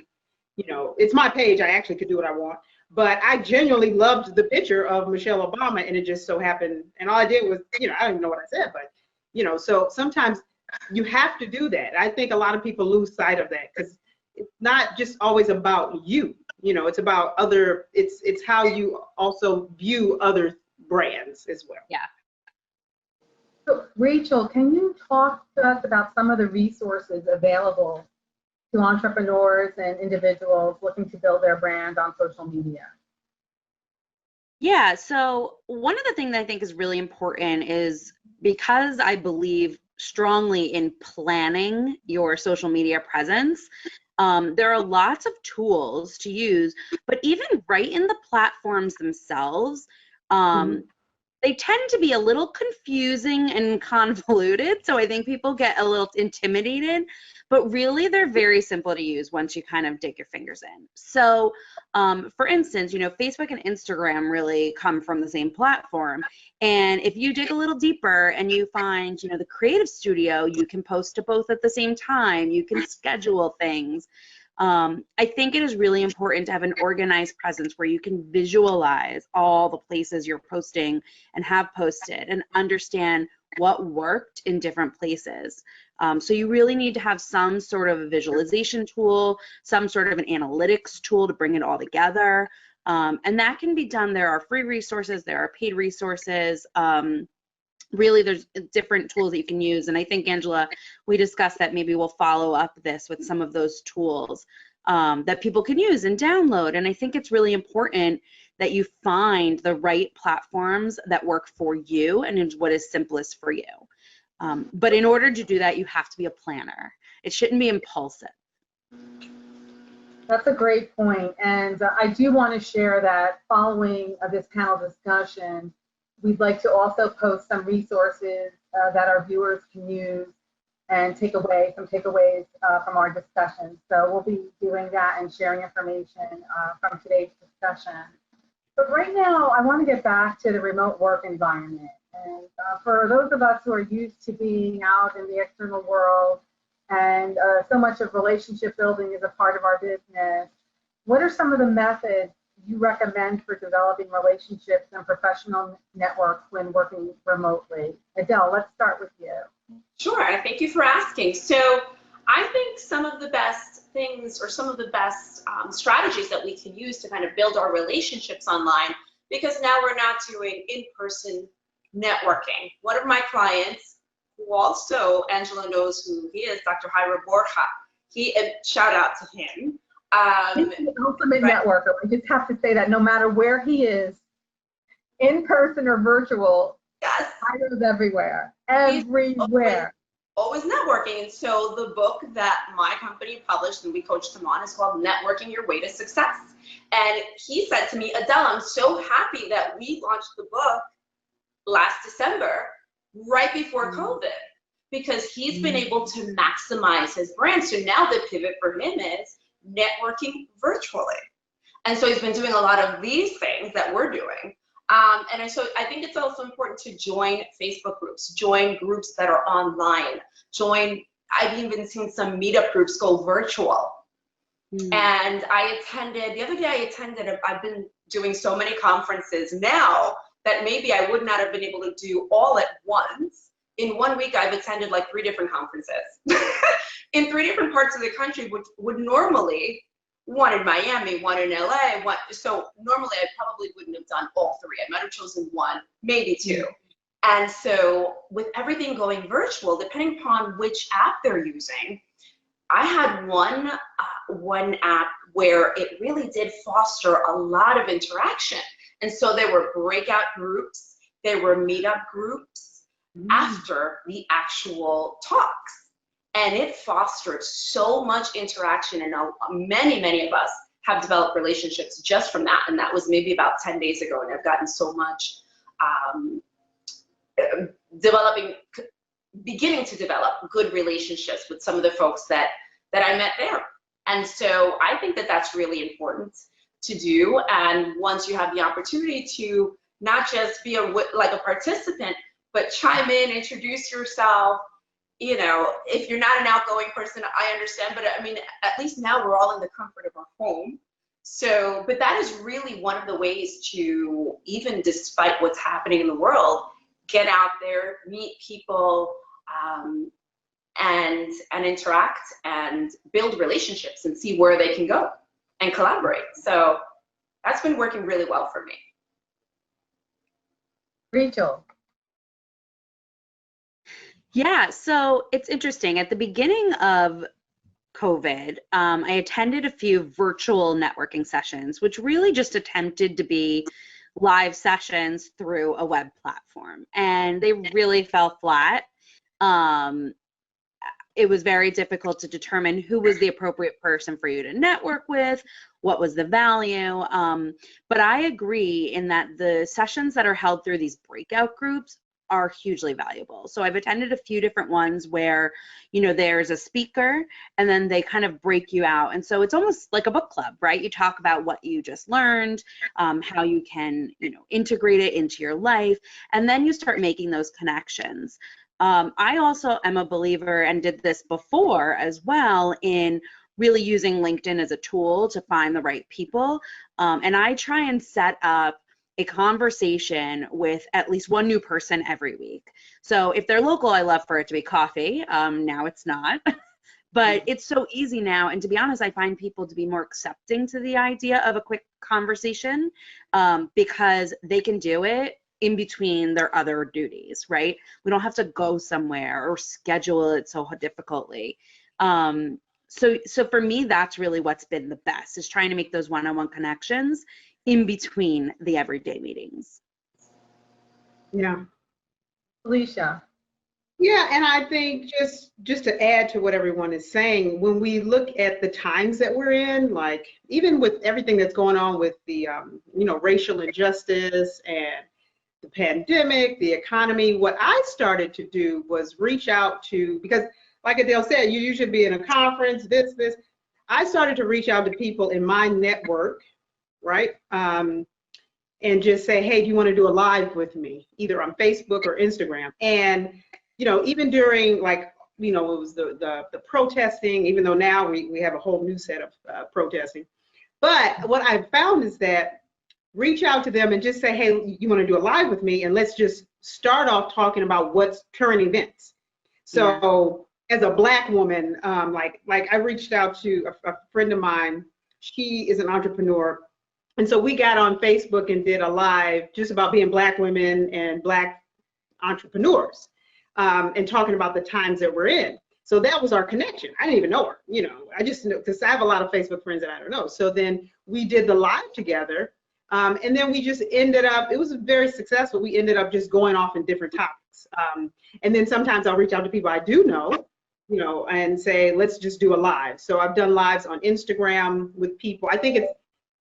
it's my page. I actually could do what I want. But I genuinely loved the picture of Michelle Obama, and it just so happened, and all I did was, I don't even know what I said, but, so sometimes you have to do that. I think a lot of people lose sight of that, because it's not just always about you. It's about it's how you also view other brands as well. Yeah. So, Rachel, can you talk to us about some of the resources available to entrepreneurs and individuals looking to build their brand on social media? Yeah, so one of the things I think is really important is, because I believe strongly in planning your social media presence, there are lots of tools to use, but even right in the platforms themselves, they tend to be a little confusing and convoluted. So I think people get a little intimidated, but really they're very simple to use once you kind of dig your fingers in. So for instance, Facebook and Instagram really come from the same platform. And if you dig a little deeper and you find, the creative studio, you can post to both at the same time, you can schedule things. I think it is really important to have an organized presence where you can visualize all the places you're posting and have posted, and understand what worked in different places. So you really need to have some sort of a visualization tool, some sort of an analytics tool to bring it all together. And that can be done. There are free resources, there are paid resources. Really, there's different tools that you can use. And I think, Angela, we discussed that maybe we'll follow up this with some of those tools that people can use and download. And I think it's really important that you find the right platforms that work for you and is what is simplest for you. But in order to do that, you have to be a planner. It shouldn't be impulsive. That's a great point. And I do want to share that following this panel discussion, we'd like to also post some resources that our viewers can use and take away some takeaways from our discussion. So we'll be doing that and sharing information from today's discussion. But right now, I want to get back to the remote work environment. And for those of us who are used to being out in the external world, and so much of relationship building is a part of our business, what are some of the methods you recommend for developing relationships and professional networks when working remotely? Adele, let's start with you. Sure, thank you for asking. So I think some of the best things, or some of the best strategies that we can use to kind of build our relationships online, because now we're not doing in-person networking. One of my clients, who also Angela knows who he is, Dr. Jairo Borja, shout out to him. He's the ultimate Right. networker. I just have to say that no matter where he is, in person or virtual, Yes. Tyler's everywhere. He's Everywhere. always networking. And so the book that my company published and we coached him on is called Networking Your Way to Success. And he said to me, Adele, I'm so happy that we launched the book last December, right before COVID, because he's been able to maximize his brand. So now the pivot for him is networking virtually. And so he's been doing a lot of these things that we're doing. And so I think it's also important to join Facebook groups, join groups that are online, I've even seen some meetup groups go virtual. And the other day I've been doing so many conferences now that maybe I would not have been able to do all at once. In 1 week, I've attended like 3 different conferences in 3 different parts of the country, which would normally, one in Miami, one in LA, so normally I probably wouldn't have done all 3. I might have chosen 1, maybe 2. And so with everything going virtual, depending upon which app they're using, I had one app where it really did foster a lot of interaction. And so there were breakout groups, there were meetup groups after the actual talks. And it fostered so much interaction, and many of us have developed relationships just from that. And that was maybe about 10 days ago, and I've gotten so much beginning to develop good relationships with some of the folks that I met there. And so I think that that's really important to do. And once you have the opportunity to not just be like a participant, but chime in, introduce yourself. You know, if you're not an outgoing person, I understand, but I mean, at least now we're all in the comfort of our home. So, but that is really one of the ways to, even despite what's happening in the world, get out there, meet people, and interact and build relationships and see where they can go and collaborate. So that's been working really well for me. Rachel. Yeah, so it's interesting. At the beginning of COVID, I attended a few virtual networking sessions, which really just attempted to be live sessions through a web platform, and they really fell flat. It was very difficult to determine who was the appropriate person for you to network with, what was the value. But I agree in that the sessions that are held through these breakout groups are hugely valuable. So I've attended a few different ones where, you know, there's a speaker and then they kind of break you out. And so it's almost like a book club, right? You talk about what you just learned, how you can, you know, integrate it into your life, and then you start making those connections. I also am a believer, and did this before as well, in really using LinkedIn as a tool to find the right people. And I try and set up a conversation with at least one new person every week. So if they're local, I love for it to be coffee. Now it's not, but it's so easy now. And to be honest, I find people to be more accepting to the idea of a quick conversation because they can do it in between their other duties, right? We don't have to go somewhere or schedule it so difficultly. So for me, that's really what's been the best, is trying to make those one-on-one connections in between the everyday meetings. Yeah. Alicia. Yeah, and I think just to add to what everyone is saying, when we look at the times that we're in, like even with everything that's going on with the you know, racial injustice and the pandemic, the economy, what I started to do was reach out to, because like Adele said, you usually be in a conference, this. I started to reach out to people in my network, right? And just say, hey, do you want to do a live with me, either on Facebook or Instagram? And, you know, even during, like, you know, it was the protesting, even though now we have a whole new set of protesting. But what I found is that reach out to them and just say, hey, you want to do a live with me? And let's just start off talking about what's current events. So as a Black woman, like I reached out to a friend of mine. She is an entrepreneur. And so we got on Facebook and did a live just about being Black women and Black entrepreneurs and talking about the times that we're in. So that was our connection. I didn't even know her, you know. I just know because I have a lot of Facebook friends that I don't know. So then we did the live together, and then we just ended up. It was very successful. We ended up just going off in different topics, and then sometimes I'll reach out to people I do know, you know, and say, let's just do a live. So I've done lives on Instagram with people. I think it's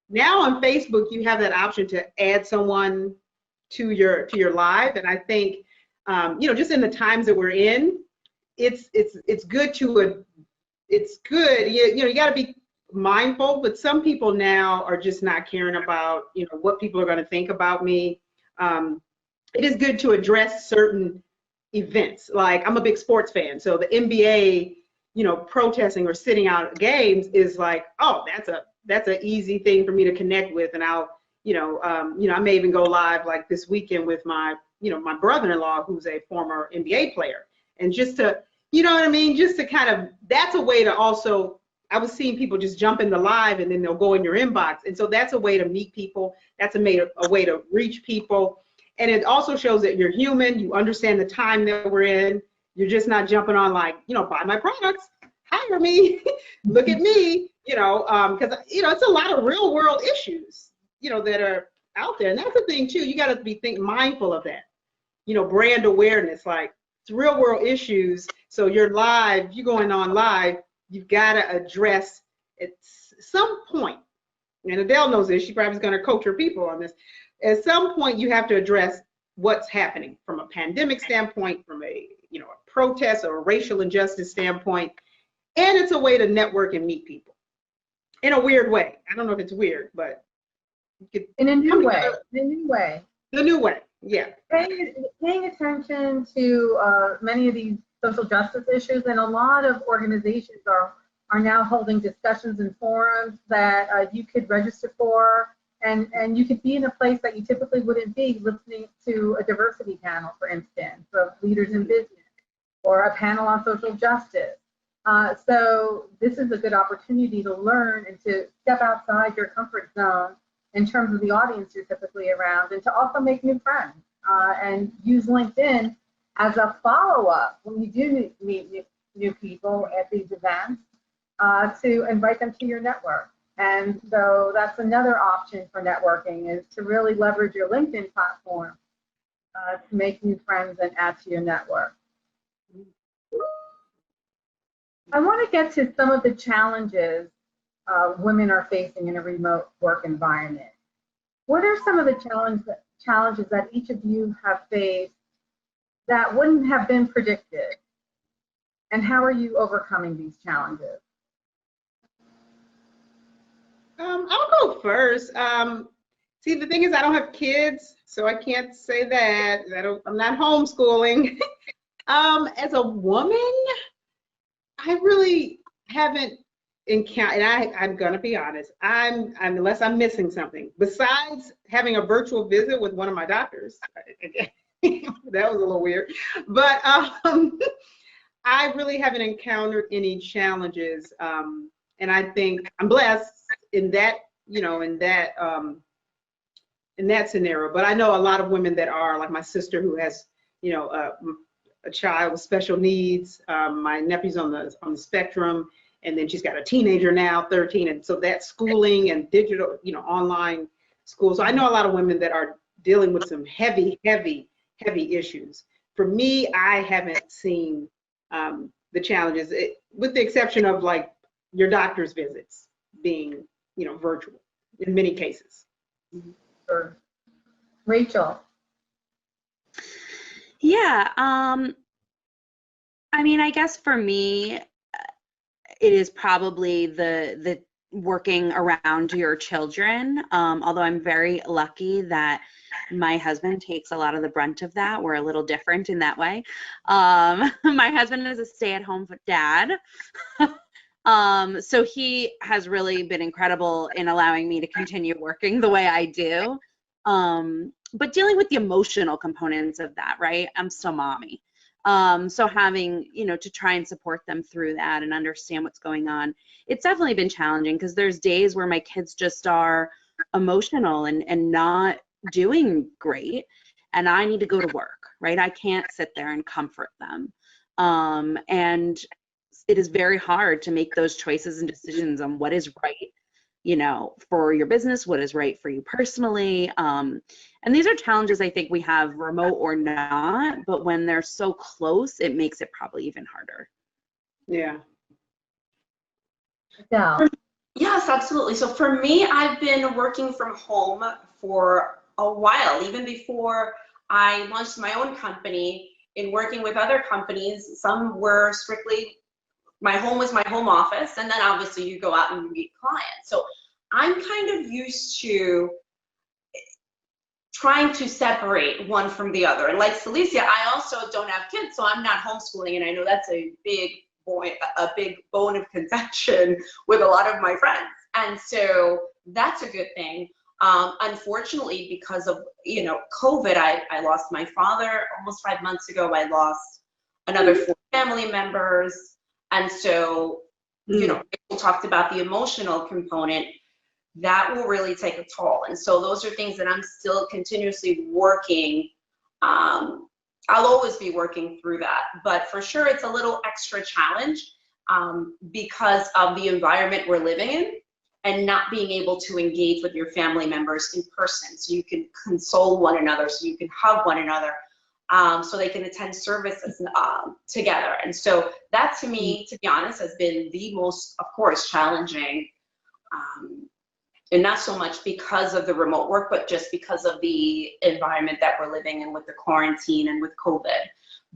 now on Facebook you have that option to add someone to your live, and I think you know, just in the times that we're in, it's good to it's good. You know, you got to be mindful, but some people now are just not caring about, you know, what people are going to think about me. It is good to address certain events. Like, I'm a big sports fan, so the NBA, you know, protesting or sitting out games is like, oh, that's an easy thing for me to connect with, and I'll, you know, I may even go live like this weekend with my, you know, my brother-in-law who's a former NBA player, and just to, you know what I mean, just to kind of, that's a way to also, I was seeing people just jump in the live and then they'll go in your inbox, and so that's a way to meet people, that's a way to reach people, and it also shows that you're human, you understand the time that we're in, you're just not jumping on like, you know, buy my products, hire me, look at me, you know, because, you know, it's a lot of real world issues, you know, that are out there. And that's the thing too, you got to be mindful of that, you know, brand awareness, like it's real world issues. So you're live, you're going on live, you've got to address at some point, and Adele knows this, she probably is going to coach her people on this, at some point you have to address what's happening from a pandemic standpoint, from a, you know, a protest or a racial injustice standpoint, and it's a way to network and meet people in a weird way. I don't know if it's weird, but in a new way. In a new way. The new way, yeah. Paying attention to many of these social justice issues, and a lot of organizations are now holding discussions and forums that you could register for, and you could be in a place that you typically wouldn't be, listening to a diversity panel, for instance, of leaders in business, or a panel on social justice. So this is a good opportunity to learn and to step outside your comfort zone in terms of the audience you're typically around, and to also make new friends, and use LinkedIn as a follow-up when you do meet new people at these events, to invite them to your network. And so that's another option for networking, is to really leverage your LinkedIn platform to make new friends and add to your network. I want to get to some of the challenges women are facing in a remote work environment. What are some of the challenges that each of you have faced that wouldn't have been predicted? And how are you overcoming these challenges? I'll go first. See, the thing is, I don't have kids, so I can't say that. I'm not homeschooling. As a woman, I really haven't encountered, and I'm gonna be honest, I'm unless I'm missing something, besides having a virtual visit with one of my doctors. That was a little weird, but I really haven't encountered any challenges, and I think I'm blessed in that, you know, in that scenario. But I know a lot of women that are, like my sister who has, you know, a child with special needs. My nephew's on the spectrum, and then she's got a teenager now, 13, and so that's schooling and digital, you know, online school. So I know a lot of women that are dealing with some heavy issues. For me, I haven't seen the challenges, with the exception of like your doctor's visits being, you know, virtual in many cases. Sure. Rachel. Yeah, I mean, I guess for me, it is probably the working around your children, although I'm very lucky that my husband takes a lot of the brunt of that. We're a little different in that way. My husband is a stay-at-home dad. So he has really been incredible in allowing me to continue working the way I do. But dealing with the emotional components of that, right? I'm still mommy. So having, you know, to try and support them through that and understand what's going on, it's definitely been challenging, because there's days where my kids just are emotional and not doing great, and I need to go to work, right? I can't sit there and comfort them. And it is very hard to make those choices and decisions on what is right, you know, for your business, what is right for you personally. And these are challenges I think we have remote or not, but when they're so close, it makes it probably even harder. Yeah. Yeah. Yes, absolutely. So for me, I've been working from home for a while, even before I launched my own company. In working with other companies, some were strictly, my home was my home office, and then obviously you go out and you meet clients. So I'm kind of used to trying to separate one from the other. And like Celicia, I also don't have kids, so I'm not homeschooling, and I know that's a big bone of contention with a lot of my friends. And so that's a good thing. Unfortunately, because of, you know, COVID, I lost my father almost 5 months ago. I lost another 4 family members. And so, you know, we talked about the emotional component. That will really take a toll. And so those are things that I'm still continuously working. I'll always be working through that, but for sure it's a little extra challenge because of the environment we're living in and not being able to engage with your family members in person. So you can console one another, so you can hug one another, so they can attend services together. And so that, to me, to be honest, has been the most, of course, challenging. And not so much because of the remote work, but just because of the environment that we're living in with the quarantine and with COVID.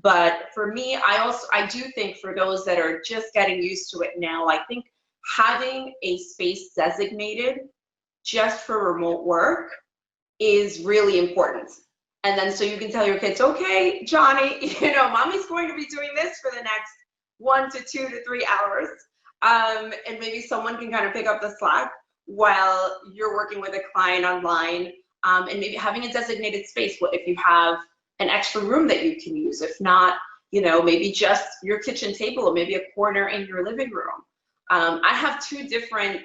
But for me, I do think for those that are just getting used to it now, I think having a space designated just for remote work is really important. And then so you can tell your kids, okay, Johnny, you know, mommy's going to be doing this for the next 1 to 2 to 3 hours. And maybe someone can kind of pick up the slack while you're working with a client online, and maybe having a designated space. If you have an extra room that you can use, if not, you know, maybe just your kitchen table or maybe a corner in your living room. I have 2 different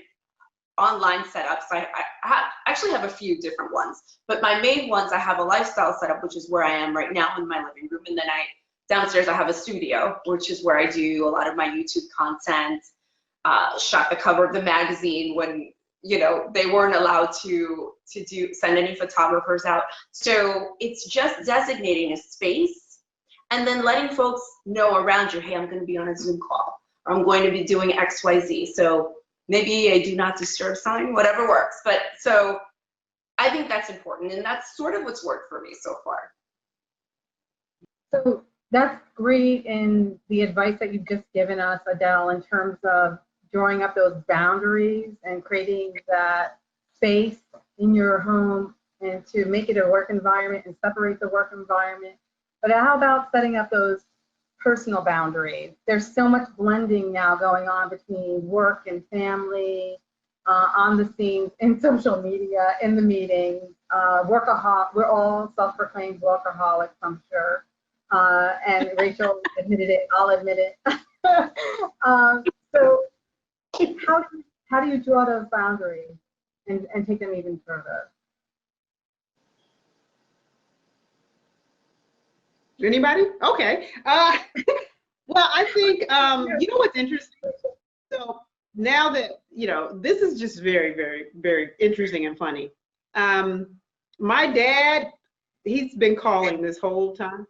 online setups. I actually have a few different ones, but my main ones, I have a lifestyle setup, which is where I am right now in my living room, and then downstairs I have a studio, which is where I do a lot of my YouTube content. Shot the cover of the magazine when, you know, they weren't allowed to send any photographers out. So it's just designating a space and then letting folks know around you, hey, I'm going to be on a Zoom call, or I'm going to be doing XYZ. So maybe a do not disturb sign, whatever works. But so I think that's important, and that's sort of what's worked for me so far. So that's great in the advice that you've just given us, Adele, in terms of drawing up those boundaries and creating that space in your home and to make it a work environment and separate the work environment. But how about setting up those personal boundaries? There's so much blending now going on between work and family, on the scenes, in social media, in the meetings. We're all self-proclaimed workaholics, I'm sure. And Rachel admitted it, I'll admit it. So how do you draw those boundaries and take them even further? Anybody? Okay. Well, I think, you know what's interesting? So now that, you know, this is just very, very, very interesting and funny. My dad, he's been calling this whole time.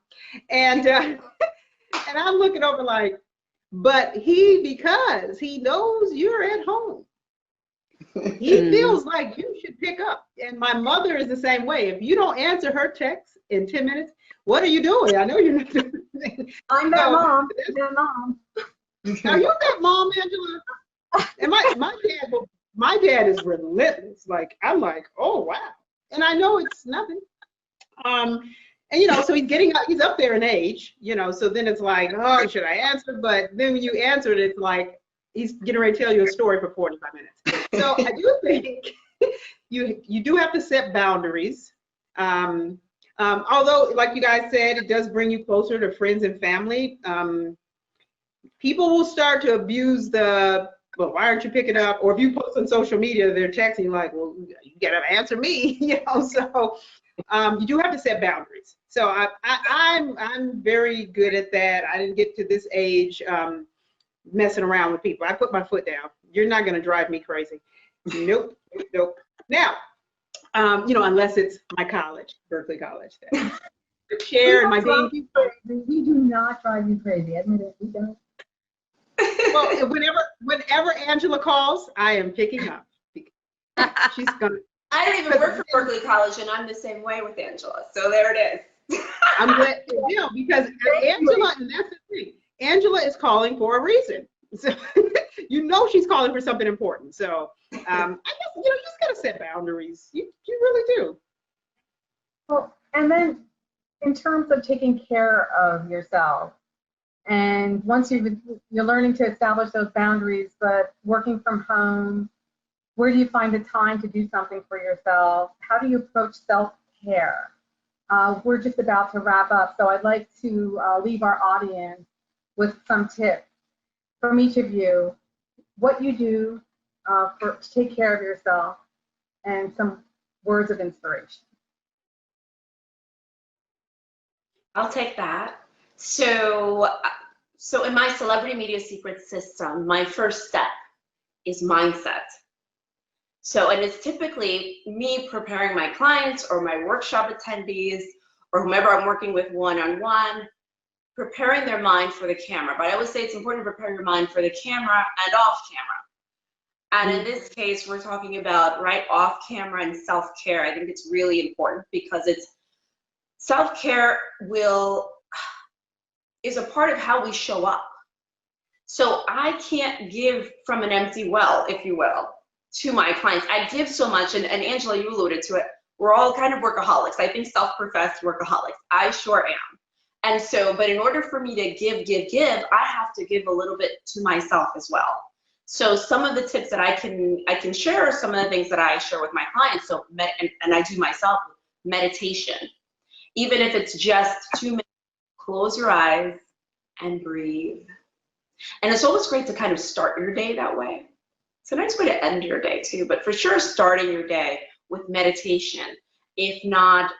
And I'm looking over like, but because he knows you're at home, he feels like you should pick up. And my mother is the same way. If you don't answer her text in 10 minutes, what are you doing? I know you're not doing anything. I'm that mom. I'm that mom. Are you that mom, Angela? And my dad is relentless. Like, I'm like, oh wow. And I know it's nothing. And you know, so he's up there in age, you know, so then it's like, oh, should I answer? But then when you answer it, it's like he's getting ready to tell you a story for 45 minutes. So I do think you do have to set boundaries. Although, like you guys said, it does bring you closer to friends and family. People will start to abuse well, why aren't you picking up? Or if you post on social media, they're texting you like, well, you gotta answer me, you know. So you do have to set boundaries. So I'm very good at that. I didn't get to this age messing around with people. I put my foot down. You're not going to drive me crazy. Nope, nope. Now, unless it's my college, Berkeley College. The chair and my dean. We do not drive you crazy. Admit it, we don't. Well, whenever Angela calls, I am picking up. She's gonna. I don't even work for Berkeley College, and I'm the same way with Angela. So there it is. I'm glad because Angela, and that's the thing. Angela is calling for a reason. So she's calling for something important. So I guess you just gotta set boundaries. You really do. Well, and then in terms of taking care of yourself, and once you're learning to establish those boundaries, but working from home, where do you find the time to do something for yourself? How do you approach self-care? We're just about to wrap up, so I'd like to leave our audience with some tips from each of you, what you do to take care of yourself, and some words of inspiration. I'll take that. So in my celebrity media secret system, my first step is mindset. So, and it's typically me preparing my clients or my workshop attendees or whomever I'm working with one-on-one, preparing their mind for the camera. But I always say it's important to prepare your mind for the camera and off camera. And in this case, we're talking about right off camera and self-care. I think it's really important because self-care is a part of how we show up. So I can't give from an empty well, if you will, to my clients. I give so much, and Angela, you alluded to it, we're all kind of workaholics. I think self-professed workaholics. I sure am. And so, but in order for me to give, I have to give a little bit to myself as well. So some of the tips that I can share are some of the things that I share with my clients. So, and I do myself, meditation. Even if it's just 2 minutes, close your eyes and breathe. And it's always great to kind of start your day that way. It's a nice way to end your day too, but for sure starting your day with meditation, if not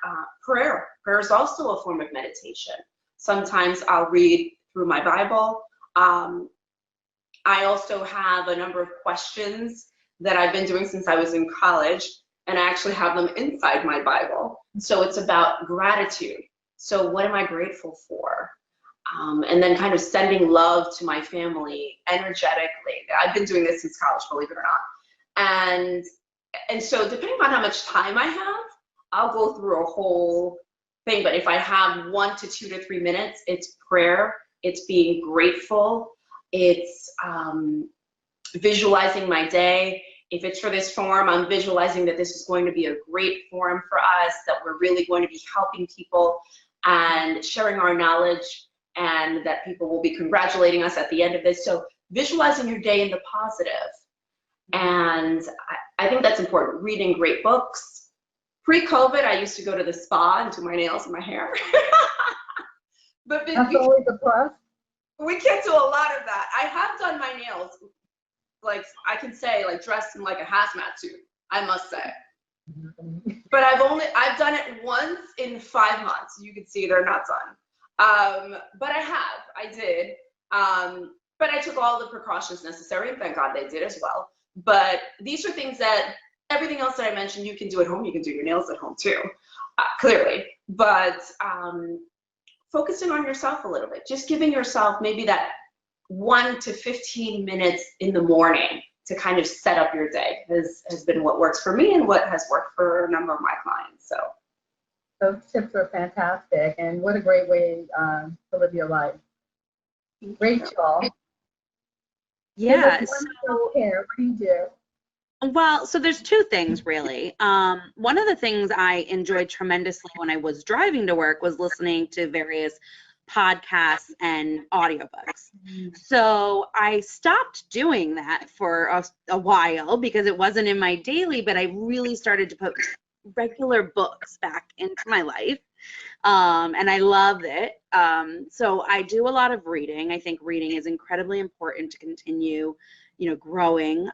prayer. Prayer is also a form of meditation. Sometimes I'll read through my Bible. I also have a number of questions that I've been doing since I was in college, and I actually have them inside my Bible. So it's about gratitude. So what am I grateful for? And then kind of sending love to my family energetically. I've been doing this since college, believe it or not. And so depending on how much time I have, I'll go through a whole thing. But if I have 1 to 2 to 3 minutes, it's prayer, it's being grateful, it's visualizing my day. If it's for this forum, I'm visualizing that this is going to be a great forum for us, that we're really going to be helping people and sharing our knowledge, and that people will be congratulating us at the end of this. So visualizing your day in the positive. And I think that's important. Reading great books. Pre-COVID, I used to go to the spa and do my nails and my hair. But That's always a plus. We can't do a lot of that. I have done my nails, like I can say, like dressed in like a hazmat suit, I must say. But I've done it once in 5 months. You can see they're not done. But I did. But I took all the precautions necessary, and thank God they did as well. But these are things that everything else that I mentioned, you can do at home. You can do your nails at home too, clearly. But focusing on yourself a little bit, just giving yourself maybe that 1 to 15 minutes in the morning to kind of set up your day has been what works for me and what has worked for a number of my clients. So those tips are fantastic, and what a great way to live your life. Rachel. Yeah. Self-care. What do you do? Well, so there's 2 things really. One of the things I enjoyed tremendously when I was driving to work was listening to various podcasts and audiobooks. So I stopped doing that for a while because it wasn't in my daily, but I really started to put regular books back into my life. And I love it. So I do a lot of reading. I think reading is incredibly important to continue, growing.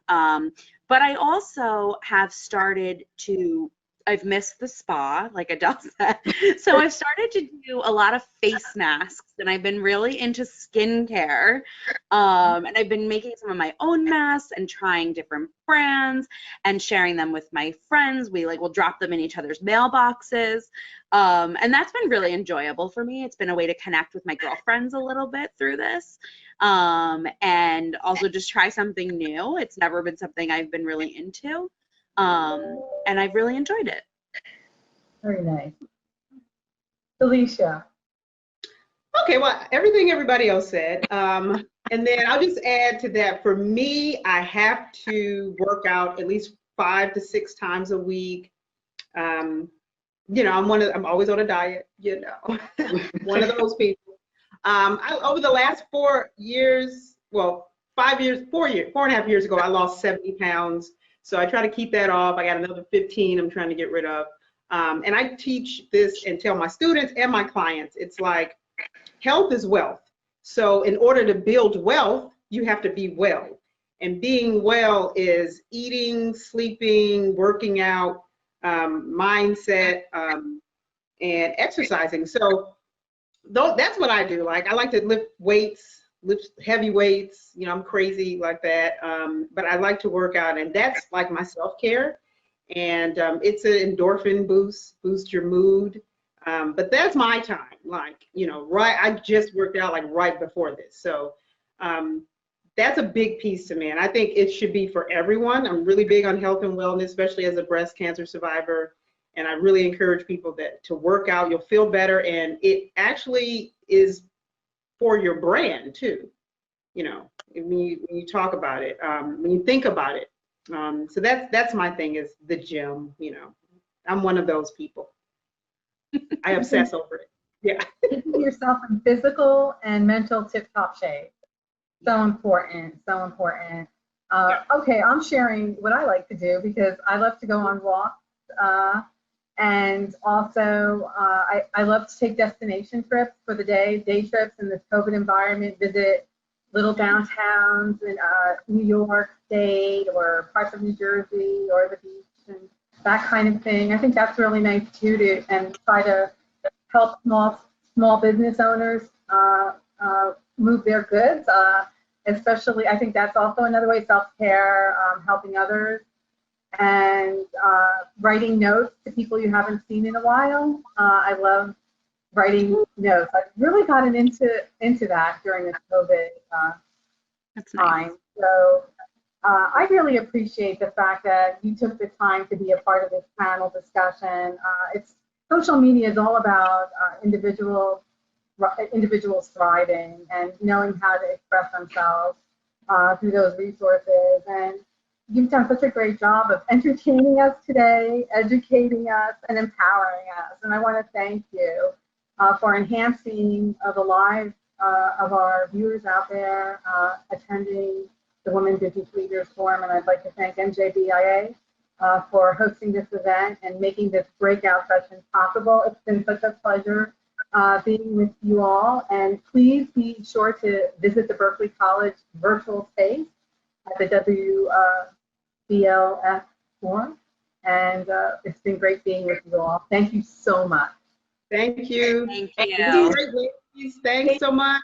But I also have started to I've missed the spa, like Adele said. So I've started to do a lot of face masks, and I've been really into skincare. And I've been making some of my own masks and trying different brands and sharing them with my friends. We'll drop them in each other's mailboxes. And that's been really enjoyable for me. It's been a way to connect with my girlfriends a little bit through this. And also just try something new. It's never been something I've been really into. And I've really enjoyed it. Very nice. Alicia. Okay, well, everything everybody else said. And then I'll just add to that, for me, I have to work out at least 5 to 6 times a week. I'm always on a diet, one of those people. Over the last 4 years, 4.5 years ago, I lost 70 pounds. So I try to keep that off. I got another 15 I'm trying to get rid of. And I teach this and tell my students and my clients, it's like health is wealth. So in order to build wealth, you have to be well. And being well is eating, sleeping, working out, mindset, and exercising. So that's what I do. Like, I like to lift heavy weights. I'm crazy like that. But I like to work out, and that's like my self-care. And it's an endorphin boost your mood. But that's my time. I just worked out right before this. So that's a big piece to me. And I think it should be for everyone. I'm really big on health and wellness, especially as a breast cancer survivor. And I really encourage people to work out. You'll feel better. And it actually is for your brand too. When you talk about it, when you think about it. So that's my thing, is the gym. I'm one of those people. I obsess over it. Yeah. Keeping yourself in physical and mental tip-top shape. So important, so important. Okay, I'm sharing what I like to do because I love to go on walks. And also, I love to take destination trips for the day trips in this COVID environment, visit little downtowns in New York State or parts of New Jersey or the beach and that kind of thing. I think that's really nice too, and try to help small business owners move their goods. Especially, I think that's also another way, self-care, helping others, and writing notes to people you haven't seen in a while. I love writing notes. I've really gotten into that during this COVID That's nice. time. So I really appreciate the fact that you took the time to be a part of this panel discussion. Social media is all about individuals thriving and knowing how to express themselves through those resources. And you've done such a great job of entertaining us today, educating us, and empowering us. And I want to thank you for enhancing the lives of our viewers out there attending the Women Business Leaders Forum. And I'd like to thank NJBIA for hosting this event and making this breakout session possible. It's been such a pleasure being with you all. And please be sure to visit the Berkeley College virtual space at the WBLF Forum. And it's been great being with you all. Thank you so much. Thank you. Thank you. Thanks so much.